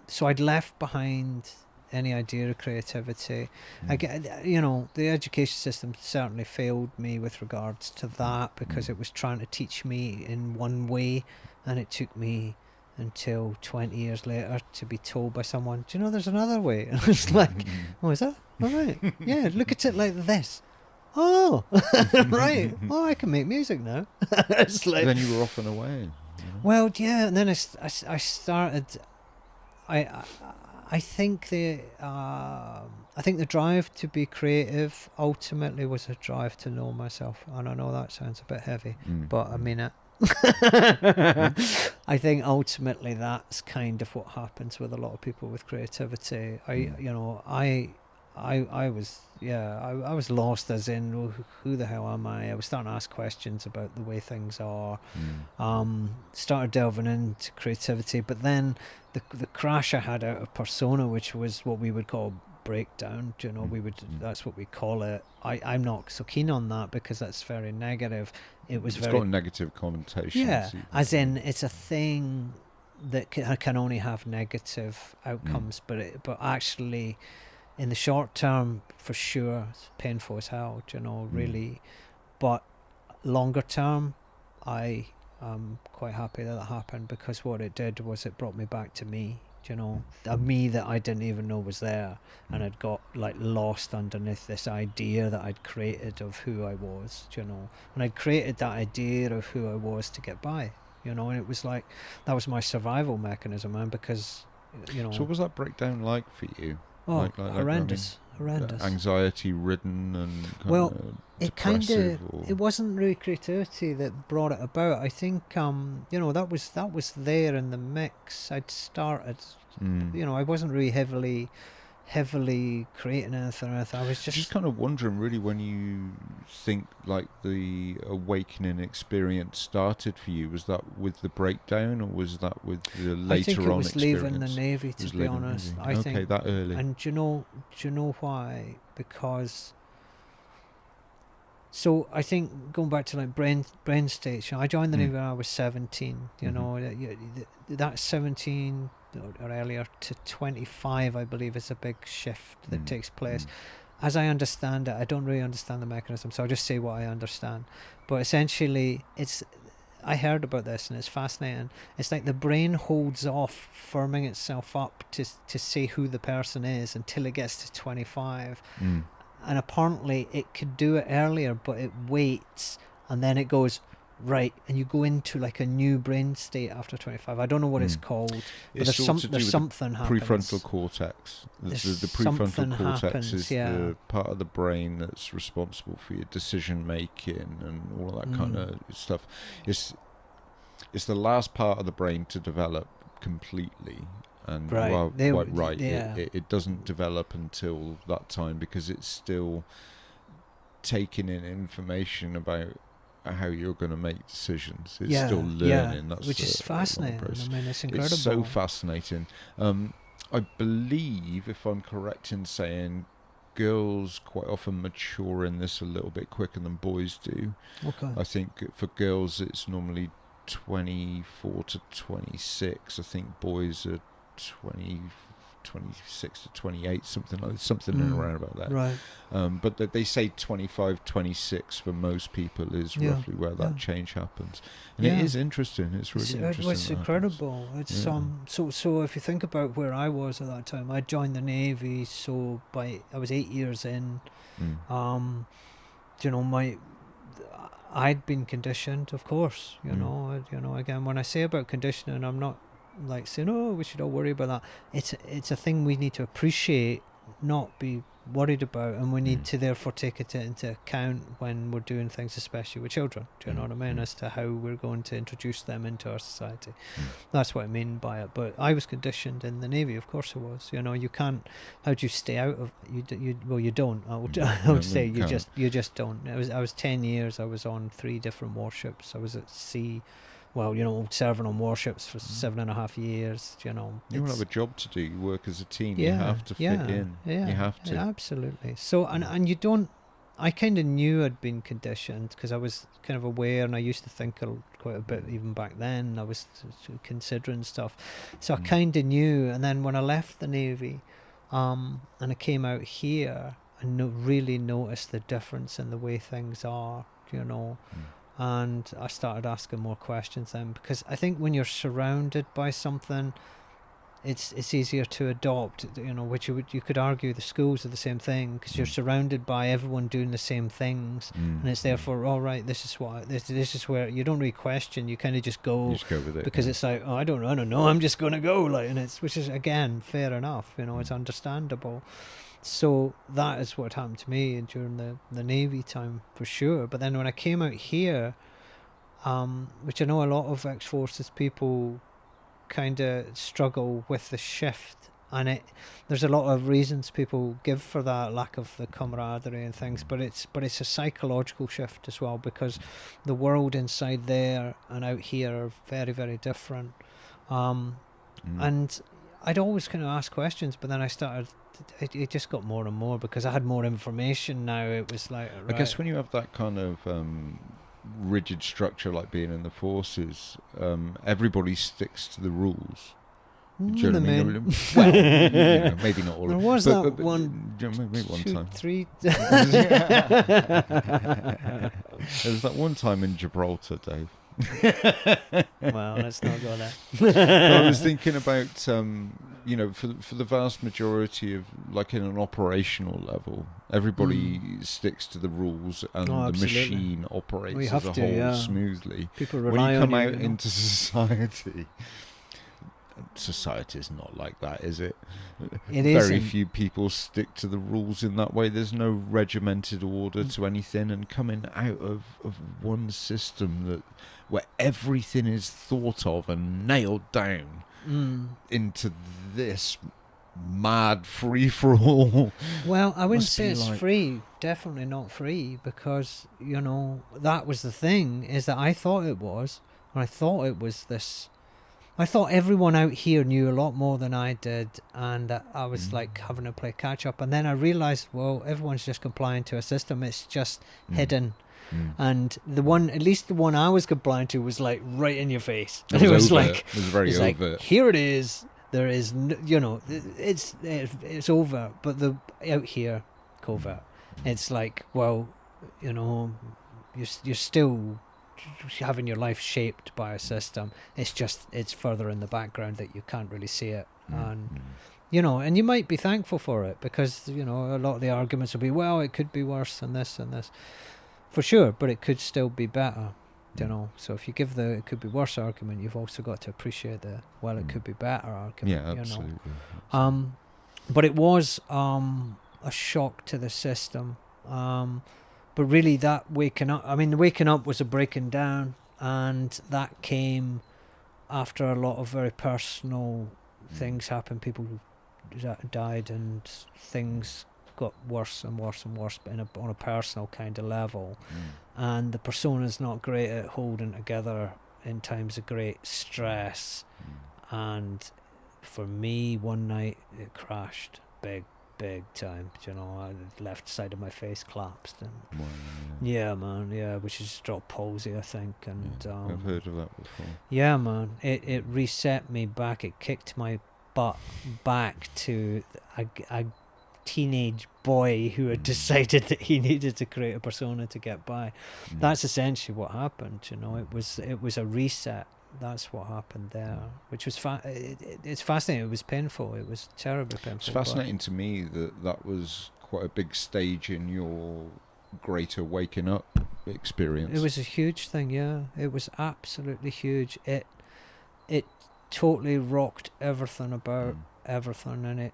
so I'd left behind any idea of creativity. I get, the education system certainly failed me with regards to that, because it was trying to teach me in one way, and it took me until 20 years later to be told by someone, do you know there's another way? And it's like, oh, is that? All right. Yeah, look at it like this. Oh, right. Oh, I can make music now. It's like, then you were off and away. Well, yeah, and then I started. I think the drive to be creative ultimately was a drive to know myself, and I know that sounds a bit heavy, but I mean it. I think ultimately that's kind of what happens with a lot of people with creativity. I was lost, as in, who the hell am I? I was starting to ask questions about the way things are. Started delving into creativity, but then the crash I had out of Persona, which was what we would call breakdown, that's what we call it. I'm not so keen on that because that's very negative. It's got a negative connotation. Yeah, as in it's a thing that can only have negative outcomes, but actually, in the short term, for sure, it's painful as hell, really. But longer term, I am quite happy that happened, because what it did was it brought me back to me, a me that I didn't even know was there, and I'd got lost underneath this idea that I'd created of who I was, and I'd created that idea of who I was to get by, and it was like, that was my survival mechanism, man, because, So what was that breakdown like for you? Oh, horrendous. Anxiety ridden and it wasn't really creativity that brought it about. I think that was there in the mix. I'd started, I wasn't really heavily creating anything. I was just kind of wondering, really, when you think the awakening experience started for you, was that with the breakdown, or was that with the later on experience? I think it was leaving the Navy, to be honest. I think that early. And do you know why? Because, so I think, going back to brain states, I joined the Navy when I was 17. That 17 or earlier to 25, I believe, is a big shift that takes place. As I understand it, I don't really understand the mechanism, so I'll just say what I understand. But essentially, I heard about this, and it's fascinating. It's like the brain holds off firming itself up to say who the person is until it gets to 25. And apparently it could do it earlier, but it waits, and then it goes, right, and you go into a new brain state after 25. I don't know what it's called, but there's something happens. Prefrontal cortex. The prefrontal cortex is the part of the brain that's responsible for your decision making and all of that kind of stuff. It's the last part of the brain to develop completely. And it doesn't develop until that time, because it's still taking in information about how you're going to make decisions. It's still learning. That's which is fascinating. I mean, it's incredible. It's so fascinating. I believe, if I'm correct in saying, girls quite often mature in this a little bit quicker than boys do. Okay. I think for girls it's normally 24 to 26. I think boys are 20 26 to 28, something in around about that. Right. But they say 25, 26 for most people is roughly where that change happens. And it is interesting. It's really interesting. It's incredible. It's so if you think about where I was at that time, I joined the Navy. So I was 8 years in. You know, I'd been conditioned, of course. You know, again, when I say about conditioning, I'm not like saying, oh, we should all worry about that. It's a thing we need to appreciate, not be worried about, and we need to therefore take it into account when we're doing things, especially with children. Do you know what I mean? As to how we're going to introduce them into our society. That's what I mean by it. But I was conditioned in the Navy, of course I was. You know, you can't. How do you stay out of? You don't. I would say you just don't. I was 10 years. I was on 3 different warships. I was at sea. Well, you know, serving on warships for 7.5 years, you know. You don't have a job to do. You work as a team. You have to fit in. You have to. Yeah, absolutely. So, and you don't... I kind of knew I'd been conditioned because I was kind of aware, and I used to think quite a bit even back then. I was considering stuff. So I kind of knew. And then when I left the Navy and I came out here, I really noticed the difference in the way things are, you know. And I started asking more questions then, because I think when you're surrounded by something, it's easier to adopt, you know, which you could argue the schools are the same thing, because you're surrounded by everyone doing the same things, and it's therefore, all right, this is where you don't really question, you kind of just go with it, because it's like, oh, I don't know, I'm just going to go, like, and which is, again, fair enough, you know, it's understandable. So that is what happened to me during the Navy time, for sure. But then when I came out here, which I know a lot of ex-forces people kind of struggle with the shift, and there's a lot of reasons people give for that, lack of the camaraderie and things, but it's a psychological shift as well, because the world inside there and out here are very, very different. And I'd always kind of ask questions, but then I started... It just got more and more because I had more information now. It was like... Right. I guess when you have that kind of rigid structure like being in the forces, everybody sticks to the rules. Do you know what I mean? Well, you know, maybe not all there of was but, that but, one... maybe one two, time. 3... There was that one time in Gibraltar, Dave. Well, let's not go there. I was thinking about, you know, for the vast majority of, like, in an operational level, everybody sticks to the rules and the machine operates as a whole smoothly. People rely when you come on out into society is not like that, is it? Very few people stick to the rules in that way. There's no regimented order to anything, and coming out of one system where everything is thought of and nailed down into this mad free-for-all. Well, I wouldn't say it's free. Definitely not free, because, you know, that was the thing, is that I thought it was, and I thought it was this... I thought everyone out here knew a lot more than I did, and I was like having to play catch up. And then I realised, well, everyone's just complying to a system. It's just hidden. And at least the one I was complying to was like right in your face. And it was like, it was very overt. Like, here it is. There is, you know, it's over. But out here, covert. It's like, well, you know, you're still having your life shaped by a system. It's further in the background that you can't really see it. And you know, and you might be thankful for it, because, you know, a lot of the arguments will be, well, it could be worse than this and this, for sure, but it could still be better, you know. So if you give the it could be worse argument, you've also got to appreciate the it could be better argument. Yeah, absolutely. You know? But it was a shock to the system. But really, that waking up, I mean, the waking up was a breaking down, and that came after a lot of very personal things happened. People died, and things got worse and worse and worse, but on a personal kind of level. And the persona's not great at holding together in times of great stress. And for me, one night, it crashed big time, you know. The left side of my face collapsed, and which is cerebral palsy, I think. And I've heard of that before. Yeah, man, it reset me back. It kicked my but back to a teenage boy who had decided that he needed to create a persona to get by. That's essentially what happened. It was a reset. That's what happened there, which was it's fascinating. It was painful. It was terribly painful. It's fascinating to me that was quite a big stage in your greater waking up experience. It was a huge thing. Yeah, it was absolutely huge. It totally rocked everything about everything, and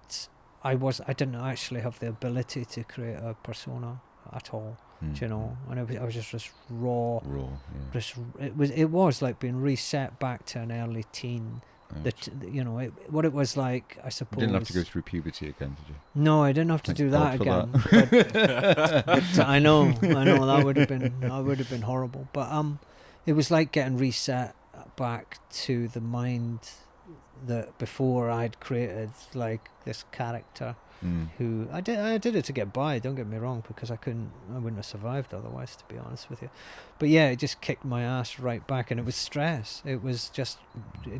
I didn't actually have the ability to create a persona at all. And I was just this raw. Yeah. It was like being reset back to an early teen. What it was like, I suppose. You didn't have to go through puberty again, did you? No, I didn't have to do that again. But I know that would have been horrible. But it was like getting reset back to the mind that before I'd created like this character. Who I did it to get by, don't get me wrong, because I wouldn't have survived otherwise, to be honest with you. But yeah, it just kicked my ass right back, and it was stress. It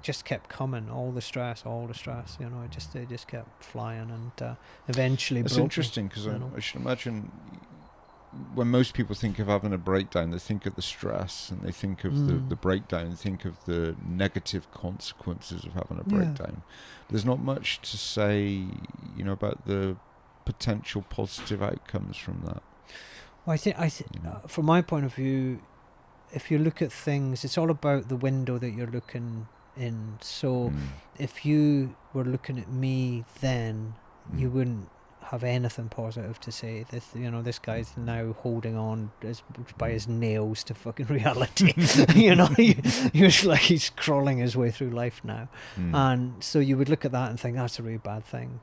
just kept coming, all the stress. It just kept flying, and eventually. It's interesting because I should imagine when most people think of having a breakdown, they think of the stress, and they think of the breakdown, and think of the negative consequences of having a breakdown. There's not much to say, about the potential positive outcomes from that. Well, I think from my point of view, if you look at things, it's all about the window that you're looking in. So if you were looking at me then, you wouldn't have anything positive to say. This guy's now holding on by his nails to fucking reality. He's like he's crawling his way through life now, and so you would look at that and think that's a really bad thing.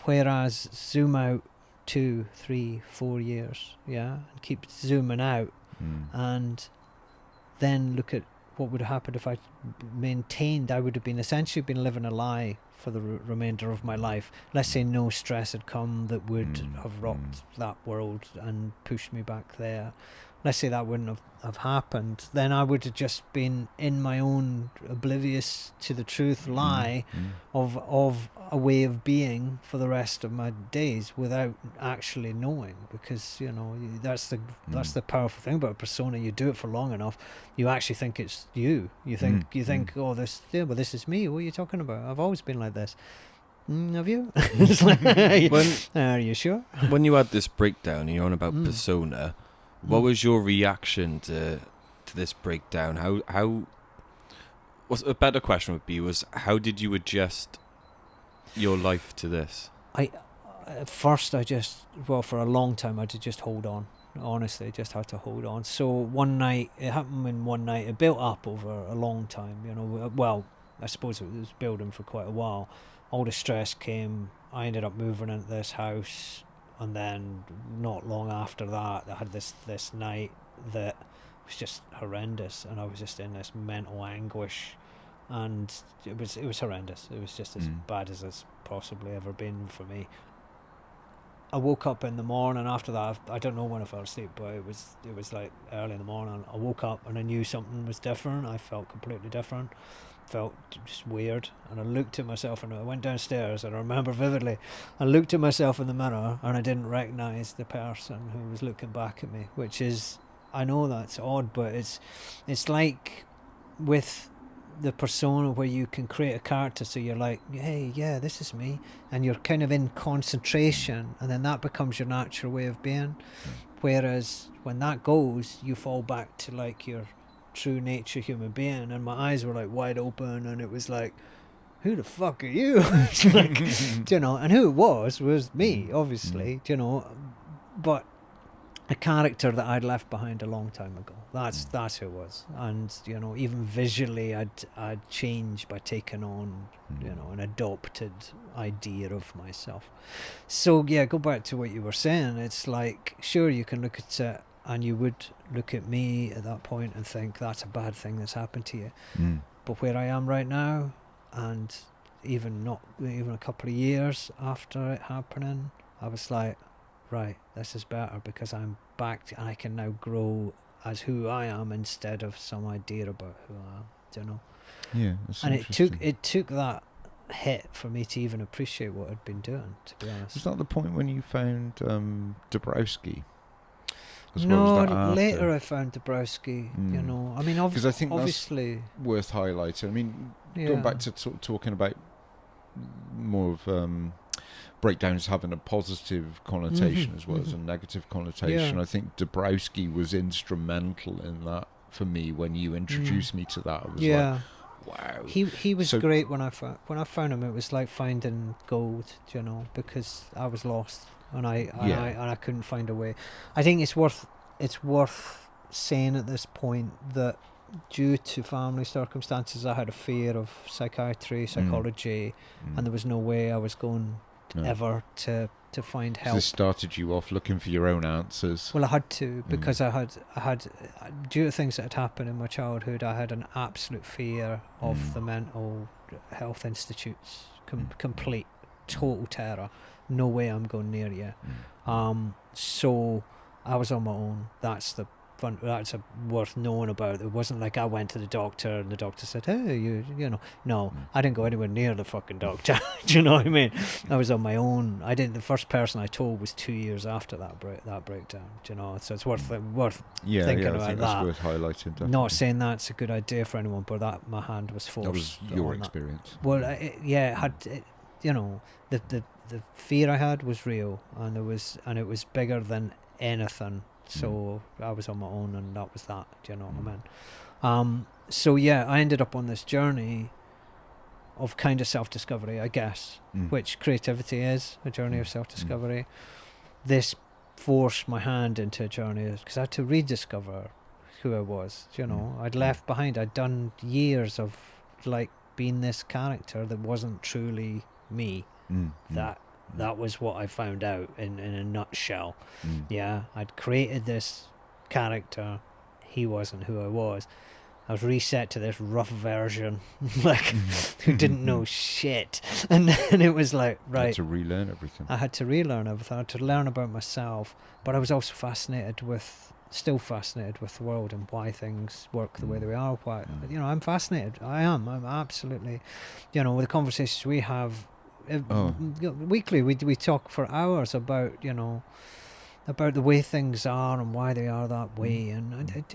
Whereas zoom out 2, 3, 4 years, and keep zooming out, and then look at what would have happened if I maintained. I would have essentially been living a lie for the remainder of my life. Let's say no stress had come that would have rocked that world and pushed me back there. Let's say that wouldn't have happened. Then I would have just been in my own oblivious to the truth lie of a way of being for the rest of my days without actually knowing. Because that's the powerful thing about a persona. You do it for long enough, you actually think it's you. You think oh, this is me. What are you talking about? I've always been like this. Have you? Are you sure? When you had this breakdown, you're on about persona. What was your reaction to this breakdown? How? What's a better question would be how did you adjust your life to this? At first, for a long time, I had to just hold on. Honestly, just had to hold on. So one night, it happened in one night. It built up over a long time. Well, I suppose it was building for quite a while. All the stress came. I ended up moving into this house. And then not long after that, I had this night that was just horrendous, and I was just in this mental anguish, and it was horrendous. It was just as bad as it's possibly ever been for me. I woke up in the morning after that. I don't know when I fell asleep, but it was like early in the morning. I woke up and I knew something was different. I felt completely different. Felt just weird, and I looked at myself, and I went downstairs, and I remember vividly I looked at myself in the mirror and I didn't recognize the person who was looking back at me, which is, I know that's odd, but it's like with the persona where you can create a character, so you're like, hey, yeah, this is me, and you're kind of in concentration, and then that becomes your natural way of being. Whereas when that goes, you fall back to like your true nature human being, and my eyes were like wide open, and it was like, who the fuck are you? Like, and who it was me, obviously, but a character that I'd left behind a long time ago. That's who it was. And even visually I'd changed by taking on an adopted idea of myself. So yeah, go back to what you were saying. It's like, sure, you can look at it, and you would look at me at that point and think that's a bad thing that's happened to you. But where I am right now, and even a couple of years after it happening, I was like, right, this is better, because I'm back and I can now grow as who I am instead of some idea about who I am. Yeah, that's and interesting. it took that hit for me to even appreciate what I'd been doing, to be honest. Was that the point when you found Dabrowski? No, later I found Dabrowski, you know. I mean, because I think obviously that's worth highlighting. I mean, yeah. going back to sort of talking about more of breakdowns having a positive connotation as well as a negative connotation. Yeah. I think Dabrowski was instrumental in that for me when you introduced me to that. I was like, wow. He was great when I found him. It was like finding gold, you know, because I was lost and I couldn't find a way. I think it's worth saying at this point that due to family circumstances, I had a fear of psychology, and there was no way I was going ever to find help. This started you off looking for your own answers. Well, I had to, because I had due to things that had happened in my childhood, I had an absolute fear of the mental health institutes. Complete, total terror. No way I'm going near you. So I was on my own. That's worth knowing about. It wasn't like I went to the doctor and the doctor said, hey, you know, no, I didn't go anywhere near the fucking doctor. Do you know what I mean? I was on my own. The first person I told was 2 years after that breakdown, do you know? So it's worth thinking about I think that. That's worth highlighting, definitely. Not saying that's a good idea for anyone, but that my hand was forced. That was your experience. Well, it had, you know, the fear I had was real, and it was bigger than anything. So I was on my own, and that was that. Do you know what I mean? So yeah, I ended up on this journey of kind of self-discovery, I guess, which creativity is, a journey of self-discovery. This forced my hand into a journey because I had to rediscover who I was. You know, I'd left behind. I'd done years of like being this character that wasn't truly me. That was what I found out in a nutshell. Yeah, I'd created this character. He wasn't who I was. I was reset to this rough version, like, who didn't know shit. And then it was like, right. I had to relearn everything. I had to relearn everything. I had to learn about myself. But I was also still fascinated with the world and why things work the way they are. Why, you know, I'm fascinated. I'm absolutely, you know, with the conversations we have, weekly we talk for hours about, you know, about the way things are and why they are that way. And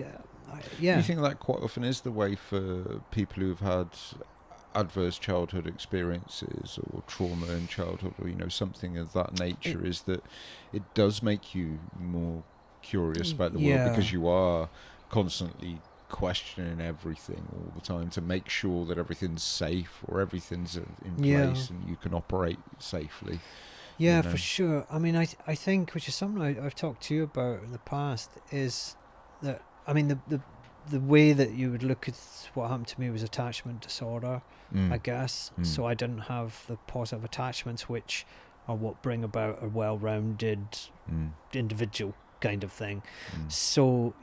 yeah. You think that quite often is the way for people who've had adverse childhood experiences or trauma in childhood, or, you know, something of that nature, is that it does make you more curious about the world, because you are constantly questioning everything all the time to make sure that everything's safe or everything's in place and you can operate safely. Yeah, you know? For sure. I mean, I think, which is something I've talked to you about in the past, is that, I mean, the way that you would look at what happened to me was attachment disorder, I guess. So I didn't have the positive attachments, which are what bring about a well-rounded individual kind of thing. So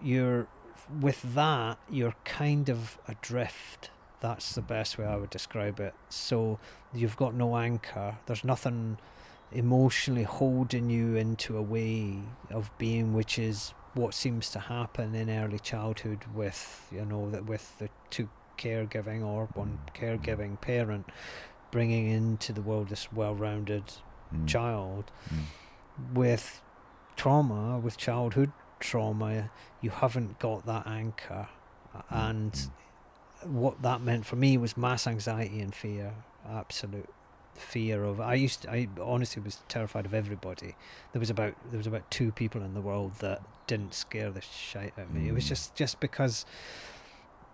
with that, you're kind of adrift. That's the best way I would describe it. So you've got no anchor. There's nothing emotionally holding you into a way of being, which is what seems to happen in early childhood with, you know, with the two caregiving or one caregiving parent bringing into the world this well-rounded child. With trauma, with childhood trauma, you haven't got that anchor, and what that meant for me was mass anxiety and fear, absolute fear of. I honestly was terrified of everybody. There was about 2 people in the world that didn't scare the shit out of me. It was just because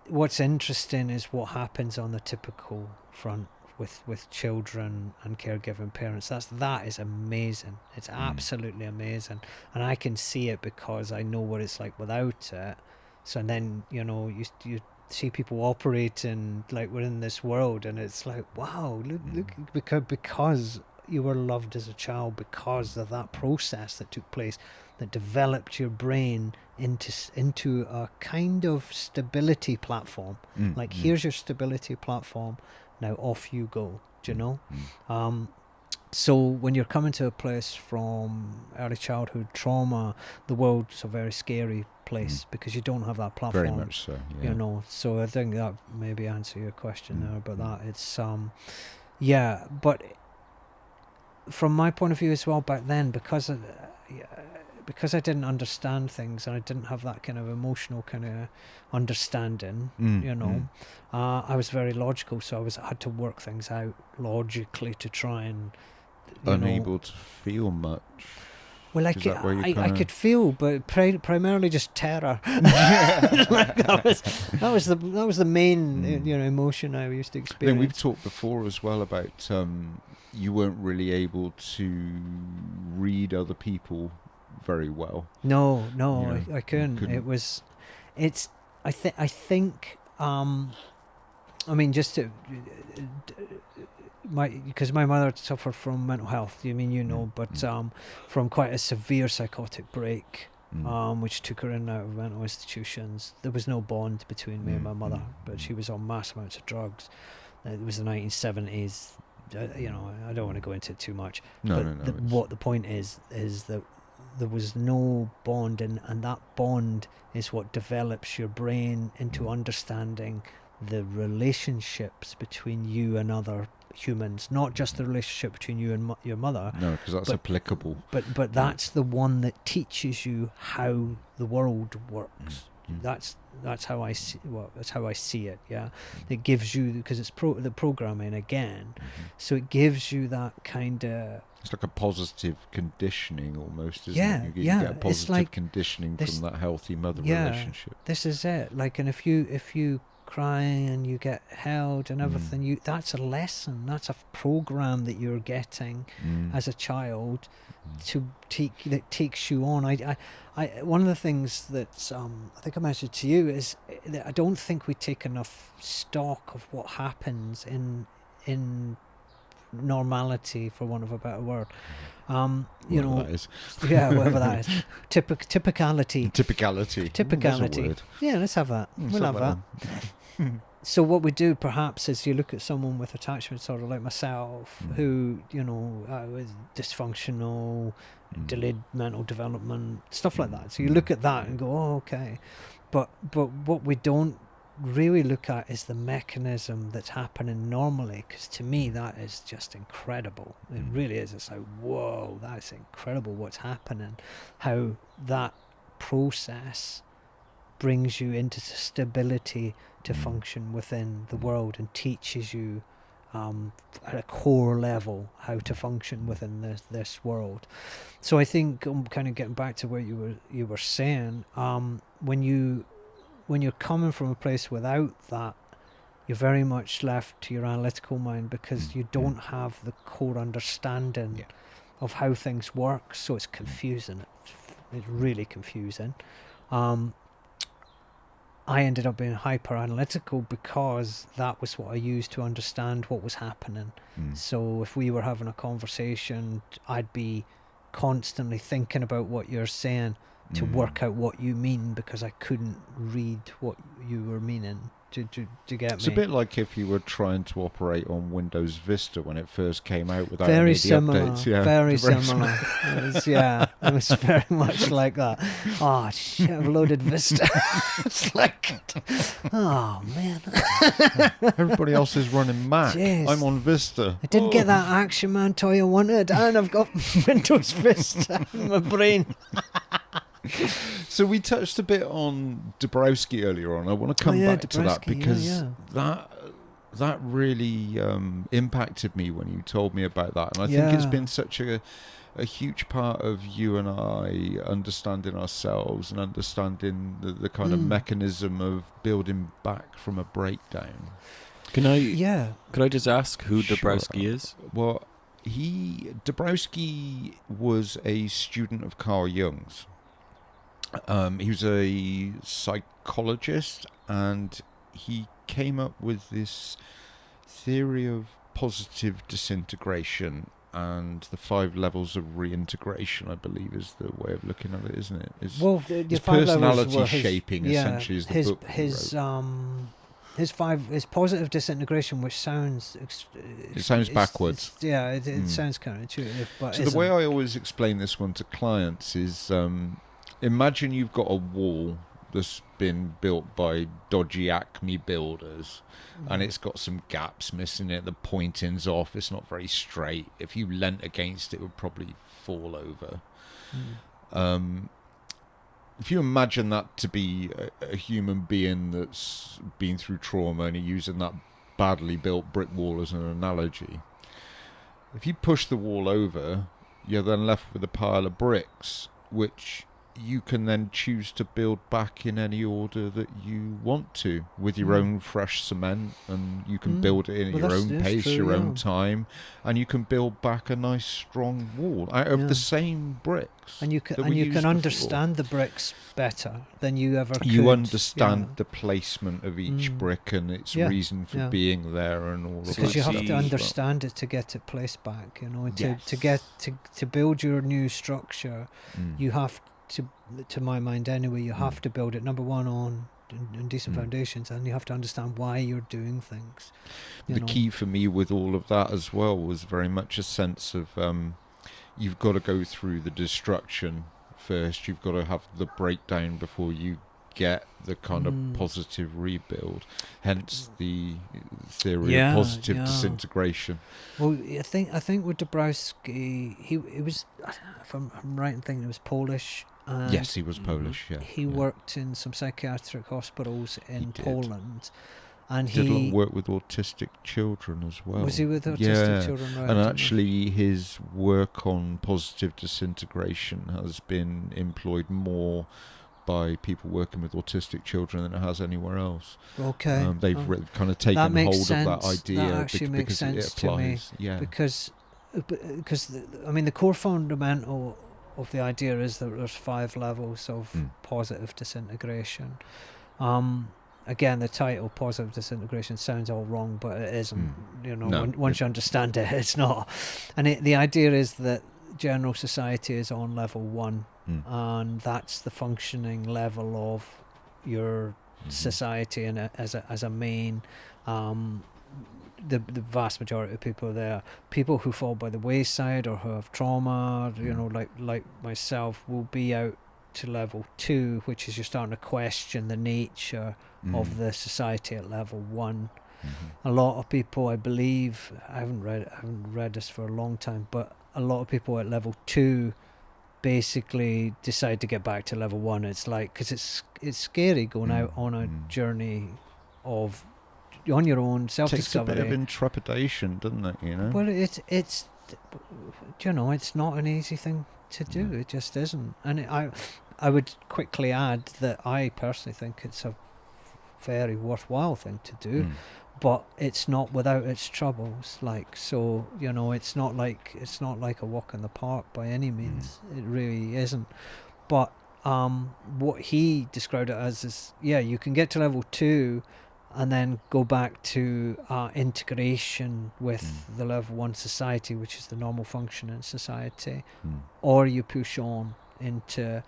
what's interesting is what happens on the typical front with children and caregiving parents. That is amazing. It's absolutely amazing, and I can see it because I know what it's like without it. So then, you know, you see people operating like we're in this world, and it's like, wow, look, because you were loved as a child, because of that process that took place, that developed your brain into a kind of stability platform. Here's your stability platform. Now off you go. Do you know? So when you're coming to a place from early childhood trauma, the world's a very scary place because you don't have that platform. Very much so. Yeah. You know. So I think that maybe answer your question there about that. It's Yeah, but from my point of view as well, back then, because I didn't understand things and I didn't have that kind of emotional kind of understanding, I was very logical, so I had to work things out logically to try and unable to feel much. Well, I could feel, but primarily just terror. Like that was the main emotion I used to experience. Then we've talked before as well about you weren't really able to read other people very well. No, I couldn't. I think. I mean, just to. Because my mother suffered from mental health, but from quite a severe psychotic break, which took her in and out of mental institutions. There was no bond between me and my mother, but she was on mass amounts of drugs. It was the 1970s. I don't want to go into it too much. What the point is that there was no bond, and that bond is what develops your brain into understanding the relationships between you and other humans, not just the relationship between you and your mother. No, because that's applicable. But that's the one that teaches you how the world works. That's how I see. Well, that's how I see it. Yeah, it gives you, because it's the programming again, so it gives you that kind of. It's like a positive conditioning almost, isn't it? You get a positive conditioning from that healthy mother relationship. This is it. Like, and if you cry and you get held and everything, that's a lesson. That's a program that you're getting as a child that takes you on. I one of the things that I think I mentioned to you is that I don't think we take enough stock of what happens in normality, for want of a better word. That is. Yeah, whatever that is. Typicality. Typicality. Yeah, let's have that. We'll have that. So what we do perhaps is you look at someone with attachment disorder like myself, who, was dysfunctional, delayed mental development, stuff like that. So you look at that and go, oh, okay. But what we don't really look at is the mechanism that's happening normally, because to me that is just incredible. It really is. It's like, whoa, that's incredible what's happening, how that process brings you into stability to function within the world and teaches you at a core level how to function within this world. So I think I'm kind of getting back to what you were saying, when you're coming from a place without that, you're very much left to your analytical mind, because you don't have the core understanding of how things work, so it's confusing. It's really confusing. I ended up being hyper analytical because that was what I used to understand what was happening. So if we were having a conversation, I'd be constantly thinking about what you're saying to work out what you mean, because I couldn't read what you were meaning to get me. It's a bit like if you were trying to operate on Windows Vista when it first came out without very any of the similar, updates. Yeah, very similar. It was very much like that. Oh shit, I've loaded Vista. It's like, oh man. Everybody else is running Mac. Jeez. I'm on Vista. I didn't get that Action Man toy I wanted, and I've got Windows Vista in my brain. So we touched a bit on Dabrowski earlier on. I want to come back to that, because that really impacted me when you told me about that, and I think it's been such a huge part of you and I understanding ourselves and understanding the kind of mechanism of building back from a breakdown. Could I just ask who Dabrowski is? Well, Dabrowski was a student of Carl Jung's. He was a psychologist, and he came up with this theory of positive disintegration and the 5 levels of reintegration, I believe, is the way of looking at it, isn't it? His personality shaping essentially is the book. His positive disintegration, which sounds it sounds backwards. It sounds counterintuitive, but so the way I always explain this one to clients is, imagine you've got a wall that's been built by dodgy Acme builders, and it's got some gaps missing it. The pointing's off. It's not very straight. If you leant against it, it would probably fall over. If you imagine that to be a human being that's been through trauma, and you're using that badly built brick wall as an analogy, if you push the wall over, you're then left with a pile of bricks, which you can then choose to build back in any order that you want to, with your own fresh cement, and you can build it in at your own pace, true, your own time, and you can build back a nice strong wall out of the same bricks. And you can understand the bricks better than you ever could. You understand the placement of each brick and its reason for being there, and all of that. Because you have to understand it to get it placed back. You know, to build your new structure, you have to my mind anyway, you have to build it, number one, on decent foundations, and you have to understand why you're doing things. The key for me with all of that as well was very much a sense of you've got to go through the destruction first. You've got to have the breakdown before you get the kind of positive rebuild. Hence the theory of positive disintegration. Well, I think with Dabrowski, he was, if I'm right in thinking, he was Polish. Yes, he was Polish. Yeah, he worked in some psychiatric hospitals in Poland, and he did a lot of work with autistic children as well. Was he with autistic children? Right, and actually, his work on positive disintegration has been employed more by people working with autistic children than it has anywhere else. Okay, they've kind of taken hold of that idea. That actually makes sense it applies. to me. Yeah, because the core fundamental of the idea is that there's 5 levels of positive disintegration. Again, the title positive disintegration sounds all wrong, but it isn't. Once you understand it, it's not. And the idea is that general society is on level 1, and that's the functioning level of your society, and as a main. The vast majority of people there, people who fall by the wayside or who have trauma, like myself, will be out to level 2, which is you're starting to question the nature of the society at level 1. A lot of people, I believe, I haven't read this for a long time, but a lot of people at level 2 basically decide to get back to level 1. It's like, because it's scary going out on a journey of on your own self-discovery. Takes a bit of intrepidation, doesn't it? Well, it's it's not an easy thing to do. It just isn't. And I would quickly add that I personally think it's a very worthwhile thing to do, but it's not without its troubles. It's not like a walk in the park by any means. It really isn't. But what he described it as is, you can get to level 2 and then go back to integration with the level 1 society, which is the normal functioning society, or you push on into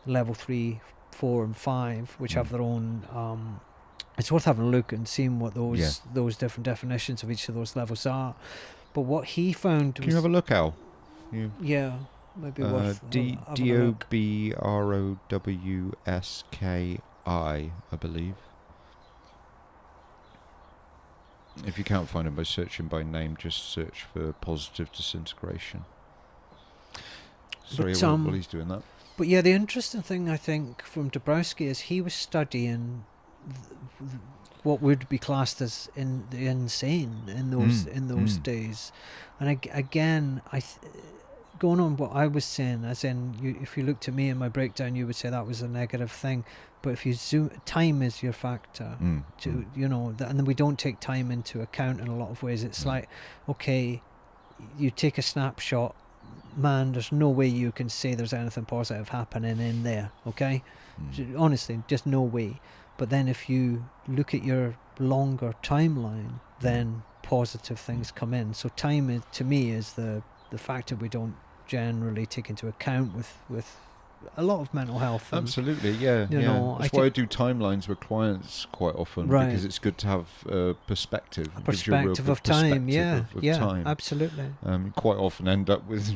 level 3, 4 and 5, which have their own. It's worth having a look and seeing what those different definitions of each of those levels are. But what he found was... Can you have a look, Al? Yeah, maybe worth DOBROWSKI, I believe. If you can't find him by searching by name, just search for positive disintegration. Sorry, while he's doing that. But yeah, the interesting thing I think from Dabrowski is he was studying what would be classed as the insane in those days, and again, going on what I was saying, as in, if you looked at me in my breakdown, you would say that was a negative thing. But if you zoom, time is your factor. And then we don't take time into account in a lot of ways. It's like, okay, you take a snapshot, man, there's no way you can say there's anything positive happening in there, okay? Honestly, just no way. But then if you look at your longer timeline, then positive things come in. So time, to me, is the factor we don't generally take into account with a lot of mental health. And, absolutely, yeah. you know, That's why I do timelines with clients quite often, Right. because it's good to have a perspective. a It gives you a real perspective good of time, perspective of time. absolutely. You quite often end up with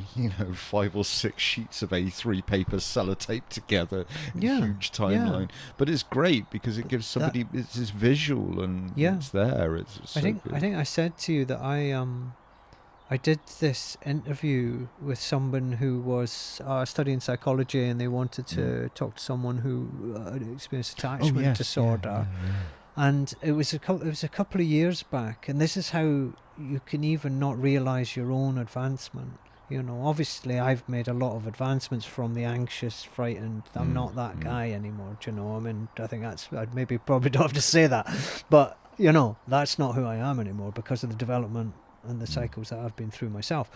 5 or 6 sheets of A3 paper sellotaped together, Yeah, huge timeline. But it's great because it gives somebody it's visual and it's there. It's so I think good. I said to you that I did this interview with someone who was studying psychology, and they wanted to talk to someone who had experienced attachment disorder. And it was a couple of years back, and this is how you can even not realize your own advancement. You know, obviously I've made a lot of advancements from the anxious, frightened. I'm not that guy anymore. Do you know? I mean, I think I'd maybe probably don't have to say that, but you know, that's not who I am anymore because of the development and the cycles that I've been through myself.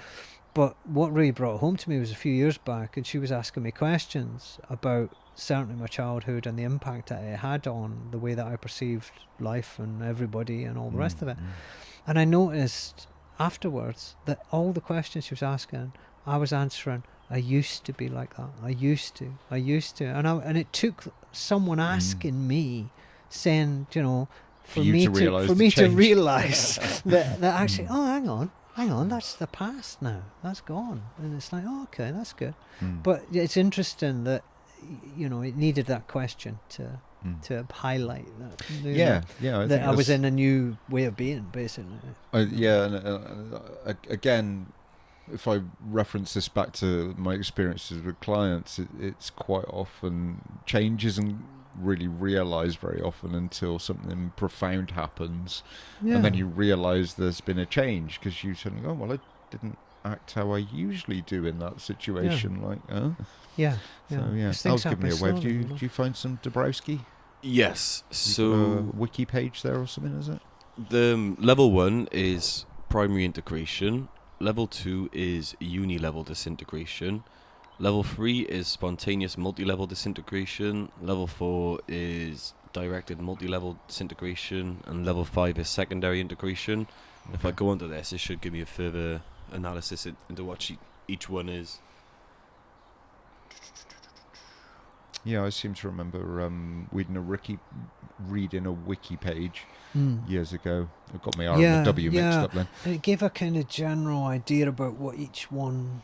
But what really brought it home to me was a few years back, and she was asking me questions about certainly my childhood and the impact that it had on the way that I perceived life and everybody and all the rest of it. And I noticed afterwards that all the questions she was asking, I was answering, I used to be like that. I used to. And it took someone asking me, saying, you know, for me to realise that actually, hang on, that's the past now. That's gone. And it's like, oh, okay, that's good. But it's interesting that, you know, it needed that question to highlight that. That I was in a new way of being, basically. Again, if I reference this back to my experiences with clients, it's quite often change isn't really realised very often until something profound happens, and then you realise there's been a change because you suddenly go, well, I didn't act how I usually do in that situation. So that was giving me away. Do you find some Dabrowski? Yes. So wiki page there or something, is it? The level 1 is primary integration. Level 2 is uni-level disintegration. Level 3 is spontaneous multi-level disintegration. Level 4 is directed multi-level disintegration. And level 5 is secondary integration. Okay. If I go onto this, it should give me a further analysis into what each one is. Yeah, I seem to remember reading a wiki page years ago. I got my R and the W mixed up then. And it gave a kind of general idea about what each one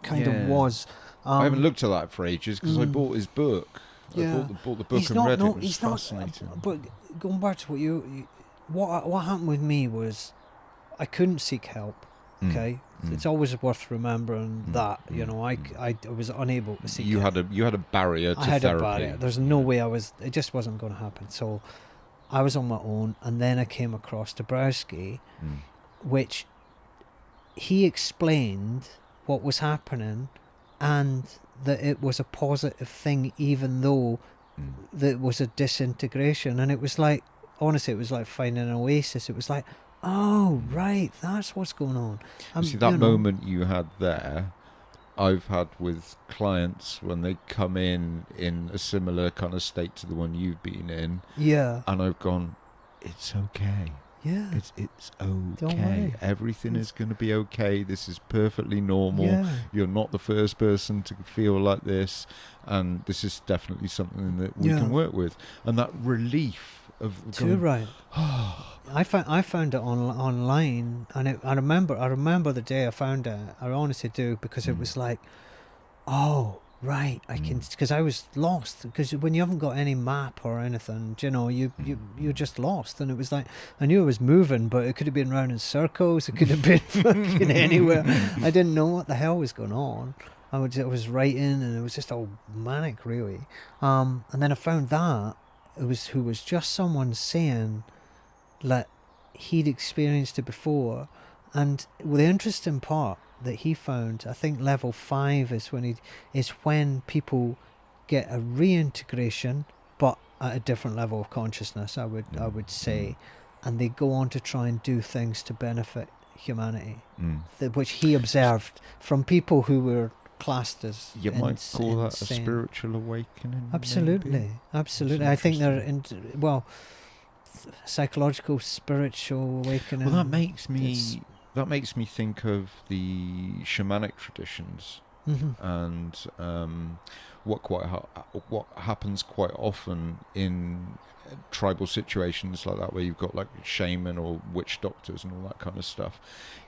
kind of was. I haven't looked at that for ages because I bought his book. I bought the book and read it. It was fascinating. But going back to what happened with me was I couldn't seek help. Okay, it's always worth remembering that. You know, I was unable to seek. You had a barrier to therapy. I had a barrier. There's no way it just wasn't going to happen. So I was on my own, and then I came across Dabrowski, which he explained what was happening, and that it was a positive thing, even though that was a disintegration. And it was like, honestly, it was like finding an oasis. It was like, oh, right, that's what's going on. See, that moment you had there, I've had with clients when they come in a similar kind of state to the one you've been in. Yeah. And I've gone, it's okay. Yeah. It's okay. Everything is going to be okay. This is perfectly normal. Yeah. You're not the first person to feel like this. And this is definitely something that we can work with. And that relief of too right. I found it online, and I remember the day I found it. I honestly do, because it was like, oh right, I can, because I was lost, because when you haven't got any map or anything, you know, you're just lost. And it was like, I knew I was moving, but it could have been round in circles, it could have been fucking anywhere. I didn't know what the hell was going on. I was writing, and it was just all manic, really. And then I found that who was just someone saying that he'd experienced it before. And the interesting part that he found, I think level 5 is when people get a reintegration, but at a different level of consciousness, I would say, and they go on to try and do things to benefit humanity, which he observed from people who were classed as might call that a spiritual awakening. Absolutely. I think they're psychological spiritual awakening. Well, that makes me think of the shamanic traditions And what happens quite often in tribal situations like that, where you've got like shaman or witch doctors and all that kind of stuff,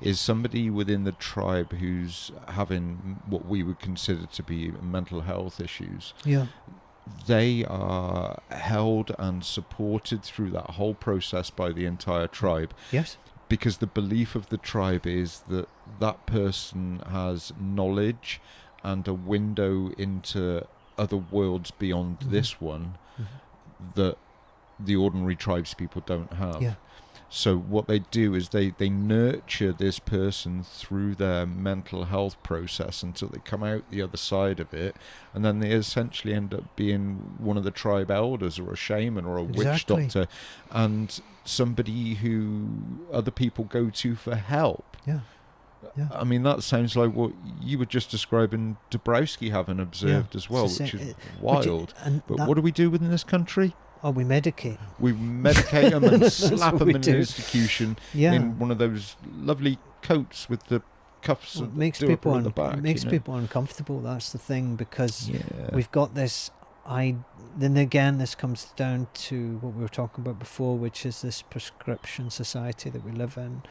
is somebody within the tribe who's having what we would consider to be mental health issues. Yeah. They are held and supported through that whole process by the entire tribe. Yes. Because the belief of the tribe is that that person has knowledge and a window into other worlds beyond this one that the ordinary tribespeople don't have. Yeah. So what they do is they nurture this person through their mental health process until they come out the other side of it, and then they essentially end up being one of the tribe elders or a shaman or a witch doctor, and somebody who other people go to for help. Yeah. Yeah. I mean, that sounds like what you were just describing Dabrowski having observed as well, which is wild. But what do we do within this country? Oh, we medicate. We medicate them and slap them in an institution in one of those lovely coats with the cuffs. Well, and it makes people at the back, it makes people uncomfortable. That's the thing, because we've got this. Then again, this comes down to what we were talking about before, which is this prescription society that we live in.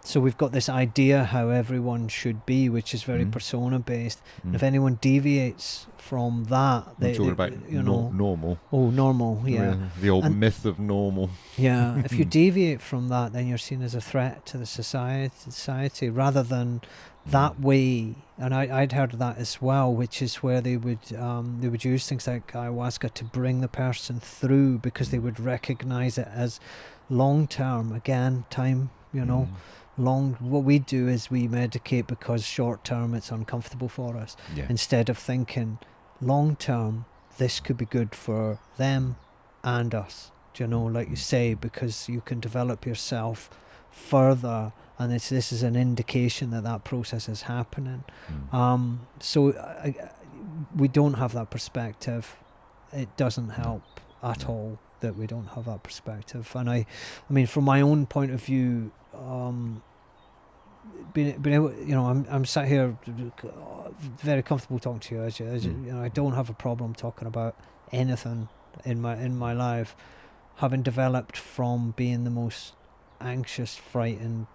So we've got this idea how everyone should be, which is very persona based. And if anyone deviates from that, we're talking about normal. Oh, normal, yeah. The old myth of normal. Yeah, if you deviate from that, then you're seen as a threat to the society rather than that way. And I'd heard of that as well, which is where they would use things like ayahuasca to bring the person through, because they would recognize it as long term. Again, time, long. What we do is we medicate because short term it's uncomfortable for us, instead of thinking long term this could be good for them and us. Like you say, because you can develop yourself further. And this is an indication that process is happening. So we don't have that perspective. It doesn't help at all that we don't have that perspective. And I mean, from my own point of view, being able, I'm sat here very comfortable talking to you. As you I don't have a problem talking about anything in my life, having developed from being the most anxious, frightened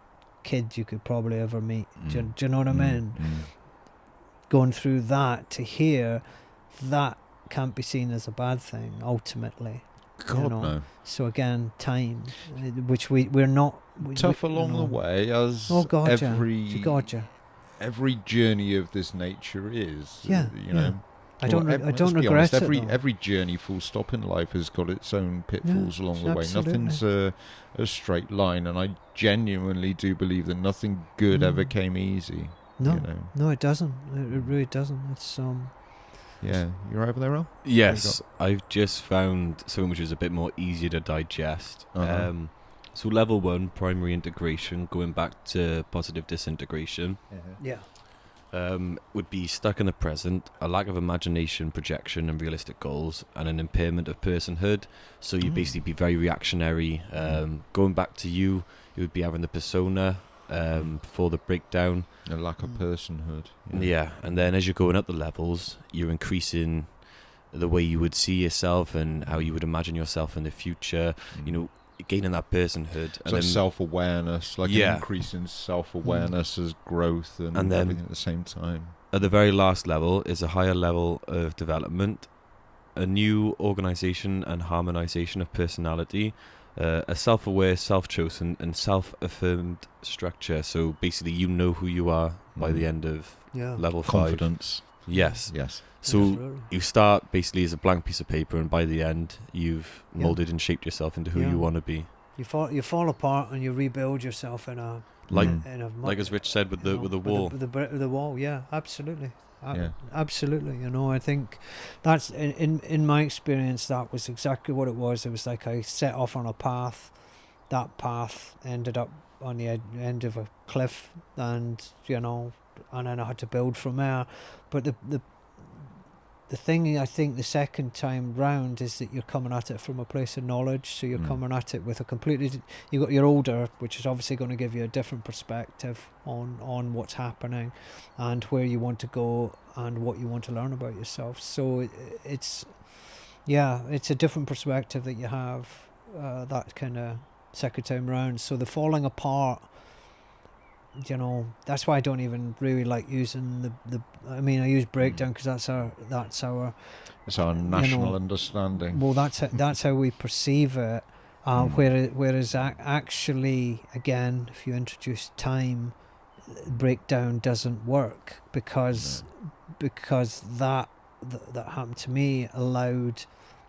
kid you could probably ever meet. Do you know what I mean? Going through that to here, that can't be seen as a bad thing ultimately. God, no. So again, time, which we're not tough along the way, as every journey of this nature is. I don't regret it. Every journey, full stop, in life has got its own pitfalls along the way. Nothing's a straight line, and I genuinely do believe that nothing good ever came easy. No, it doesn't. It really doesn't. It's Yeah, you're over there, Al? Yes, I've just found something which is a bit more easier to digest. So level 1, primary integration, going back to positive disintegration. Would be stuck in the present, a lack of imagination, projection and realistic goals, and an impairment of personhood. So you'd basically be very reactionary. Going back to you would be having the persona before the breakdown. A lack of personhood. Yeah, and then as you're going up the levels, you're increasing the way you would see yourself and how you would imagine yourself in the future. Gaining that personhood. So and self-awareness, an increase in self-awareness as growth and then everything at the same time. At the very last level is a higher level of development, a new organisation and harmonisation of personality, a self-aware, self-chosen and self-affirmed structure. So basically who you are by the end of level 5. Confidence. Yes. So you start basically as a blank piece of paper, and by the end, you've molded and shaped yourself into who you want to be. You fall apart, and you rebuild yourself in a like as Rich said with the wall. With the wall, yeah, absolutely, absolutely. I think that's in my experience, that was exactly what it was. It was like I set off on a path. That path ended up on the end of a cliff, and and then I had to build from there. But the the thing I think the second time round is that you're coming at it from a place of knowledge. So you're coming at it with a completely. You're older, which is obviously going to give you a different perspective on what's happening, and where you want to go and what you want to learn about yourself. So it's a different perspective that you have. That kind of second time round. So the falling apart. That's why I don't even really like using the. I mean, I use breakdown because that's our national understanding. Well, that's how we perceive it. Whereas actually, again, if you introduce time, breakdown doesn't work because that happened to me allowed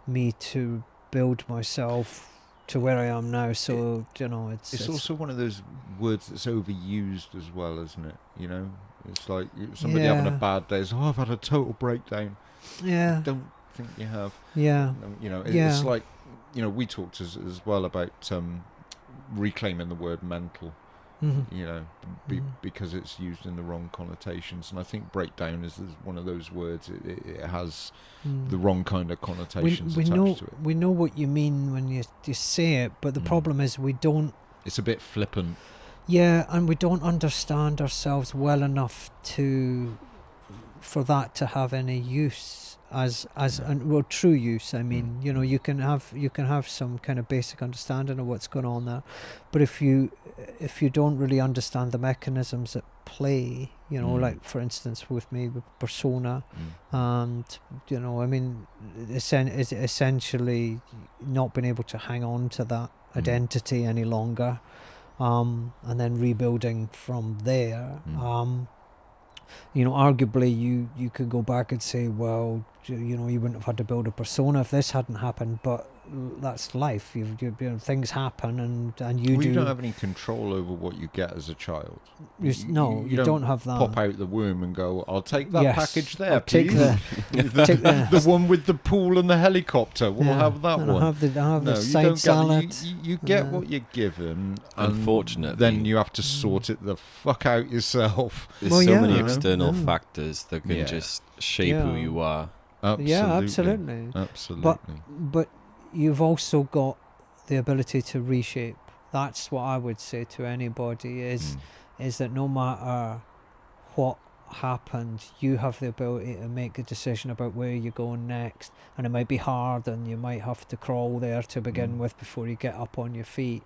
me to build myself to where I am now. So it's also one of those words that's overused as well, isn't it? It's like somebody having a bad day. It's, I've had a total breakdown. Yeah. I don't think you have. Yeah. It's like, we talked as well about reclaiming the word mental. Because it's used in the wrong connotations, and I think breakdown is one of those words. It has the wrong kind of connotations attached to it. We know what you mean when you say it, but the problem is we don't. It's a bit flippant. Yeah, and we don't understand ourselves well enough for that to have any use true use. I mean, you can have some kind of basic understanding of what's going on there, but if you don't really understand the mechanisms at play, like for instance with me with persona, and I mean, essentially not being able to hang on to that identity any longer, and then rebuilding from there. Arguably you could go back and say, well, you wouldn't have had to build a persona if this hadn't happened, but that's life. Things happen, and you don't have any control over what you get as a child. You don't have that. Pop out the womb and go, I'll take that package there, please. Take the one with the pool and the helicopter. We'll have that one. I'll have the side salad. You get what you're given. Unfortunately, then you have to sort it the fuck out yourself. There's so many external factors that can just shape who you are. Absolutely. Yeah, absolutely. But you've also got the ability to reshape. That's what I would say to anybody is that no matter what happened, you have the ability to make a decision about where you're going next. And it might be hard and you might have to crawl there to begin with before you get up on your feet.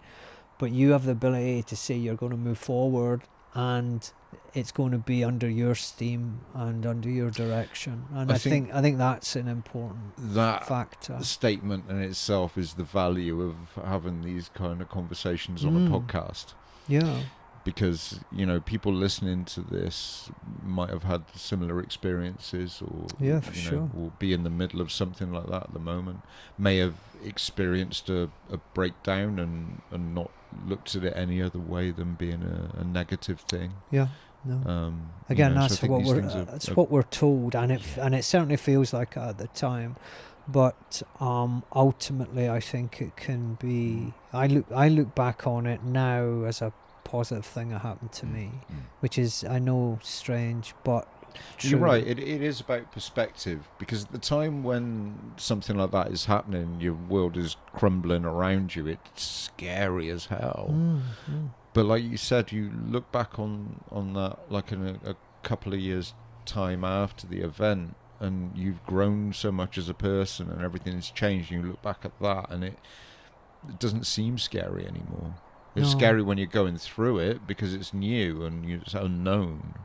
But you have the ability to say you're going to move forward, and it's going to be under your steam and under your direction. And I think that's an important factor. Statement in itself is the value of having these kind of conversations on a podcast. Yeah. Because, people listening to this might have had similar experiences, or or be in the middle of something like that at the moment, may have experienced a breakdown and not looked at it any other way than being a negative thing. Yeah. No. Again, that's what we're told, and it certainly feels like at the time. But ultimately, I think it can be. I look back on it now as a positive thing that happened to me, which is, I know, strange, but true. You're right. It is about perspective, because at the time when something like that is happening, your world is crumbling around you. It's scary as hell. But like you said, you look back on that like in a couple of years' time after the event, and you've grown so much as a person, and everything's changed. And you look back at that, and it doesn't seem scary anymore. It's scary when you're going through it because it's new and it's unknown.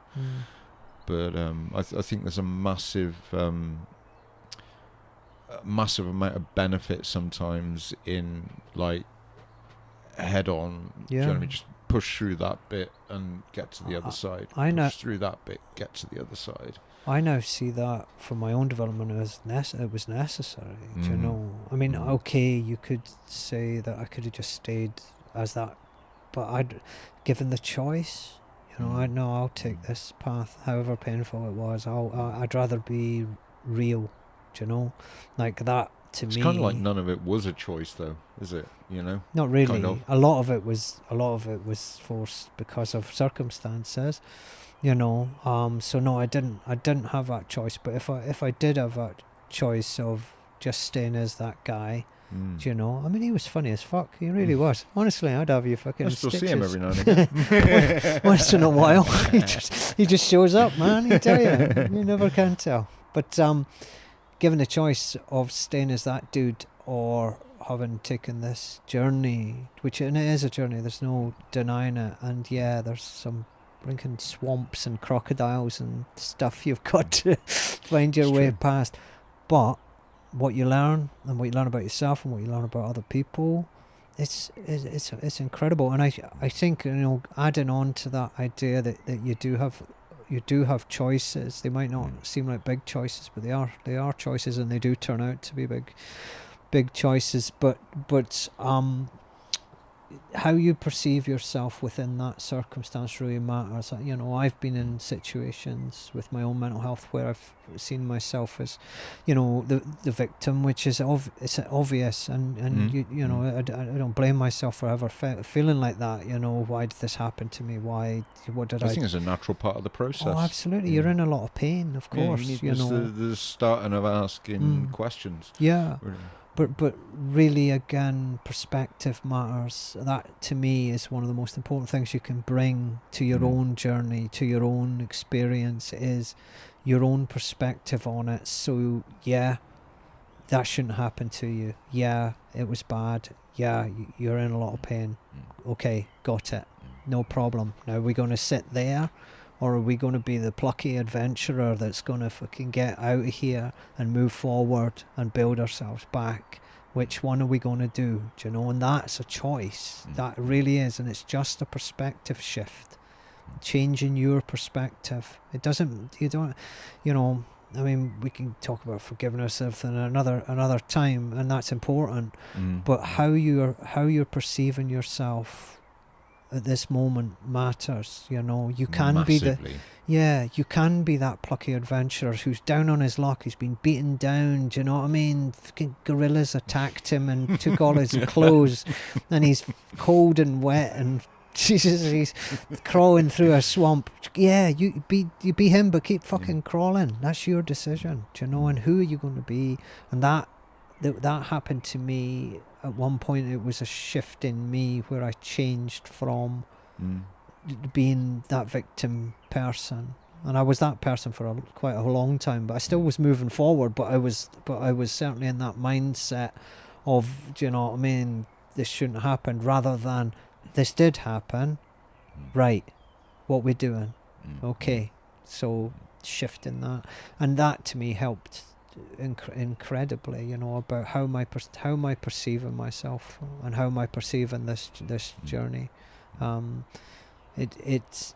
But I think there's a massive amount of benefit sometimes in like head on. Do you know what I mean? Just push through that bit and get to the other side. Push through that bit, get to the other side. I now see that from my own development as it was necessary. Do you know? I mean, okay, you could say that I could have just stayed as that, but given the choice, I know I'll take this path, however painful it was. I'd rather be real. Do you know? Like that to me. It's kind of like none of it was a choice, though, is it? Not really. Kind of. A lot of it was forced because of circumstances. you know. So no, I didn't have that choice. But if I did have that choice of just staying as that guy, do you know? I mean, he was funny as fuck. He really was. Honestly, I'd have you fucking I still stitches. see him every now and again. Once in a while, he just shows up, man. I tell you, you never can tell. But given the choice of staying as that dude or having taken this journey, and it is a journey, there's no denying it. And yeah, there's some blinking swamps and crocodiles and stuff you've got to find your way past. But what you learn, and what you learn about yourself, and what you learn about other people, it's incredible. And I think, you know, adding on to that idea that you do have choices. They might not seem like big choices, but they are choices, and they do turn out to be big choices. But how you perceive yourself within that circumstance really matters. You know, I've been in situations with my own mental health where I've seen myself as, you know, the victim, which is it's obvious, and you know, I don't blame myself for ever feeling like that. You know, why did this happen to me? What did I think it's a natural part of the process. Oh, absolutely. You're in a lot of pain, of course. You know, the starting of asking questions. Yeah. Really. But really, again, perspective matters. That, to me, is one of the most important things you can bring to your own journey, to your own experience, is your own perspective on it. So, yeah, that shouldn't happen to you. Yeah, it was bad. Yeah, you're in a lot of pain. Okay, got it. No problem. Now, are we going to sit there? Or are we going to be the plucky adventurer that's going to fucking get out of here and move forward and build ourselves back? Which one are we going to do? Do you know? And that's a choice. That really is. And it's just a perspective shift. Changing your perspective. You know, I mean, we can talk about forgiveness another time, and that's important. But how you're perceiving yourself at this moment matters. You know, you can Massively. you can be that plucky adventurer who's down on his luck. He's been beaten down. Do you know what I mean? Fucking gorillas attacked him and took all his clothes, and he's cold and wet, and Jesus, he's crawling through a swamp. Yeah, you be him, but keep fucking crawling. That's your decision. Do you know? And who are you going to be? And that happened to me. At one point, it was a shift in me where I changed from being that victim person, and I was that person for quite a long time. But I still was moving forward. But I was certainly in that mindset of, do you know what I mean? This shouldn't have happened, rather than this did happen. Right, what we doing? Okay, so shifting that, and that to me helped incredibly, you know, about how am I perceiving myself, and how am I perceiving this journey. It's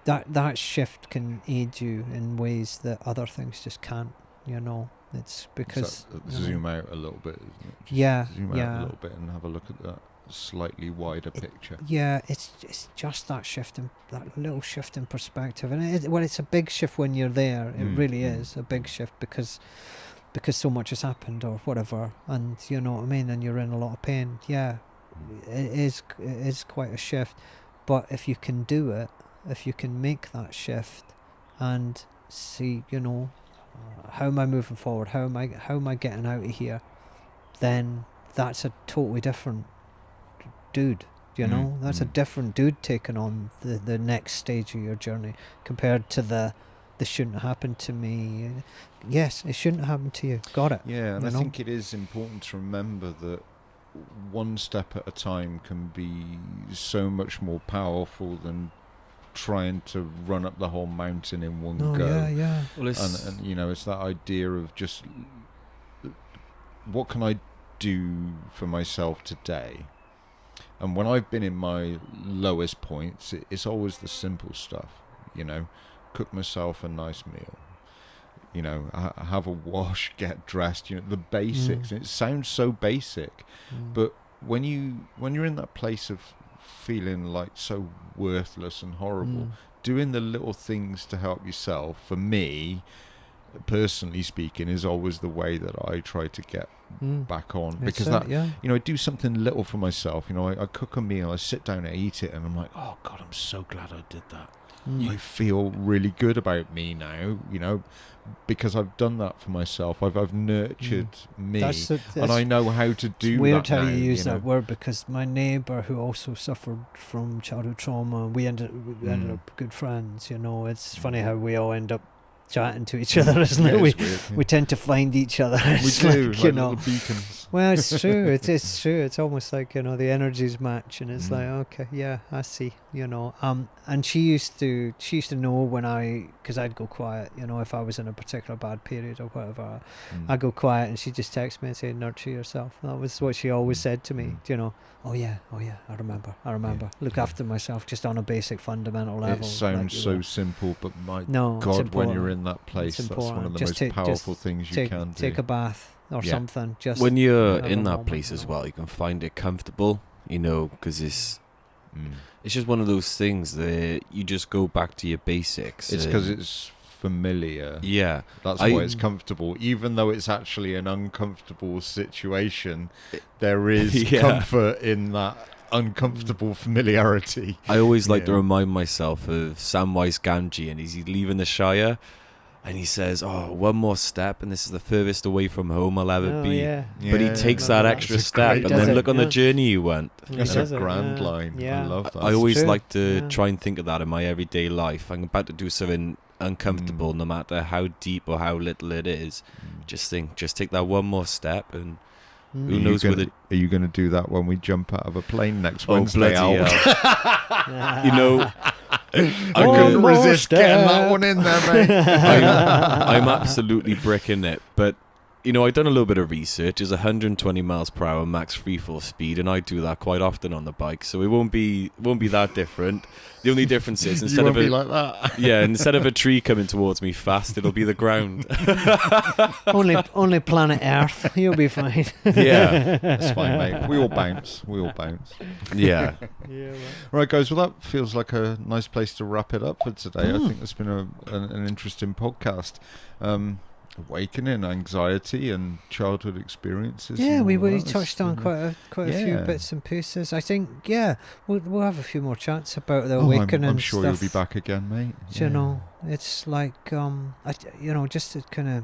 that shift can aid you in ways that other things just can't, you know. It's because zoom out a little bit, isn't it? Zoom out a little bit and have a look at that slightly wider picture. Yeah, it's just that little shift in perspective, and it's a big shift when you're there. It really is a big shift because so much has happened or whatever, and you know what I mean. And you're in a lot of pain. Yeah, it is quite a shift, but if you can do it, if you can make that shift, and see, you know, how am I moving forward? How am I getting out of here? Then that's a totally different dude, you know. That's a different dude taking on the next stage of your journey compared to this shouldn't happen to me. Yes, it shouldn't happen to you. Got it. Yeah, and I think it is important to remember that one step at a time can be so much more powerful than trying to run up the whole mountain in one go. Yeah. Well, and you know, it's that idea of just what can I do for myself today. And when I've been in my lowest points, it's always the simple stuff, you know. Cook myself a nice meal, you know, have a wash, get dressed, you know, the basics. And it sounds so basic, but when you're in that place of feeling like so worthless and horrible, doing the little things to help yourself, for me, personally speaking, is always the way that I try to get back on, because you know, I do something little for myself. You know, I cook a meal, I sit down and eat it, and I'm like, oh God, I'm so glad I did that. I feel really good about me now, because I've done that for myself. I've nurtured me, and I know how to do it's weird that how now, you use that word, because my neighbour, who also suffered from childhood trauma, we ended up good friends. It's funny how we all end up chatting to each other, isn't it? We tend to find each other. We do, like little beacons. Well, it's true. It's true. It's almost like the energies match, and it's like, okay, yeah, I see. And she used to know because I'd go quiet. If I was in a particular bad period or whatever, I'd go quiet, and she'd just text me and say, "Nurture yourself." That was what she always said to me. Oh yeah, I remember. Look after myself, just on a basic fundamental level. It sounds so simple, but my God, when you're in that place, that's one of the most powerful things you can do. Take a bath or something. Just when you're in that place as well, you can find it comfortable, because it's just one of those things that you just go back to your basics. It's because it's familiar. Yeah. That's why it's comfortable. Even though it's actually an uncomfortable situation, there is comfort in that uncomfortable familiarity. I always like to remind myself of Samwise Gamgee, and he's leaving the Shire, and he says, one more step and this is the furthest away from home I'll ever be. But he takes that extra step, and then look on the journey you went. That's a grand line. I love that. I always like to try and think of that in my everyday life. I'm about to do something uncomfortable, no matter how deep or how little it is. Just take that one more step, and who knows whether... Are you going to do that when we jump out of a plane next Wednesday? I couldn't resist getting that one in there, mate. I'm absolutely bricking it, but I've done a little bit of research. It's 120 miles per hour max freefall speed, and I do that quite often on the bike, so it won't be that different. The only difference is instead of a tree coming towards me fast, it'll be the ground. only planet Earth. You'll be fine. Yeah, that's fine, mate. We all bounce. Yeah. Right, guys. Well, that feels like a nice place to wrap it up for today. I think it's been an interesting podcast. Awakening, anxiety, and childhood experiences. Yeah, we touched on quite a few bits and pieces. I think, we'll have a few more chats about the awakening. I'm sure stuff. You'll be back again, mate. It's like, just to kind of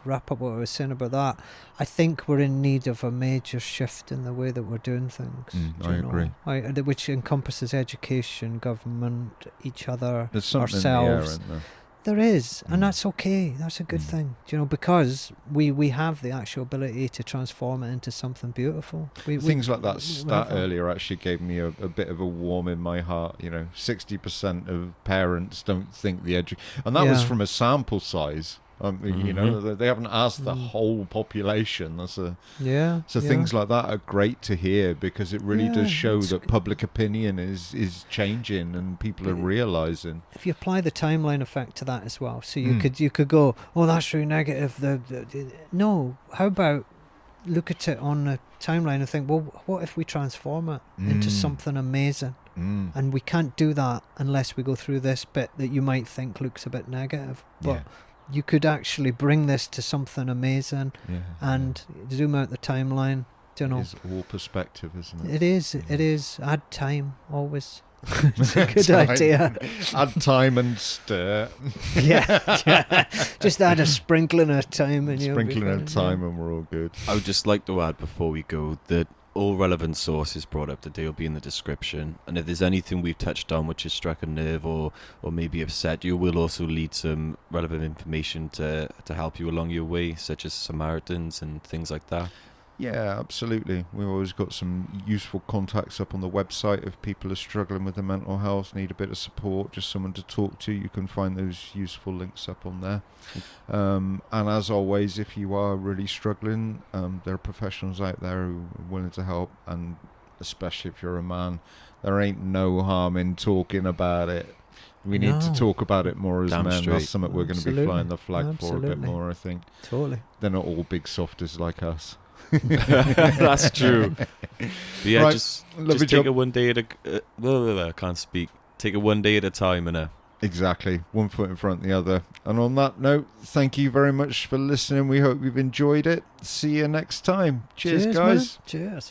wrap up what I was saying about that, I think we're in need of a major shift in the way that we're doing things. I agree. Which encompasses education, government, each other, There's something ourselves. In the air, isn't there? There is, and that's okay. That's a good thing, because we have the actual ability to transform it into something beautiful. Things like that stat earlier actually gave me a bit of a warm in my heart. 60% of parents don't think and that was from a sample size. They haven't asked the whole population. So things like that are great to hear, because it really does show that public opinion is changing and people are realizing. If you apply the timeline effect to that as well, so you could go, oh, that's really negative. No, how about look at it on a timeline and think, well, what if we transform it into something amazing? And we can't do that unless we go through this bit that you might think looks a bit negative, but you could actually bring this to something amazing and zoom out the timeline. It's all perspective, isn't it? It is. Add time, always. It's a good idea. Add time and stir. Just add a sprinkling of time and and we're all good. I would just like to add before we go that all relevant sources brought up today will be in the description, and if there's anything we've touched on which has struck a nerve or maybe upset you, we'll also lead some relevant information to help you along your way, such as Samaritans and things like that. Yeah, absolutely. We've always got some useful contacts up on the website. If people are struggling with their mental health, need a bit of support, just someone to talk to, you can find those useful links up on there. And as always, if you are really struggling, there are professionals out there who are willing to help, and especially if you're a man, there ain't no harm in talking about it. We need to talk about it more as men. Straight. That's something we're going to be flying the flag for a bit more, I think. Totally. They're not all big softies like us. That's true. But yeah, right. just take it one day at I can't speak. Take it one day at a time, Exactly. One foot in front of the other. And on that note, thank you very much for listening. We hope you've enjoyed it. See you next time. Cheers guys. Man. Cheers.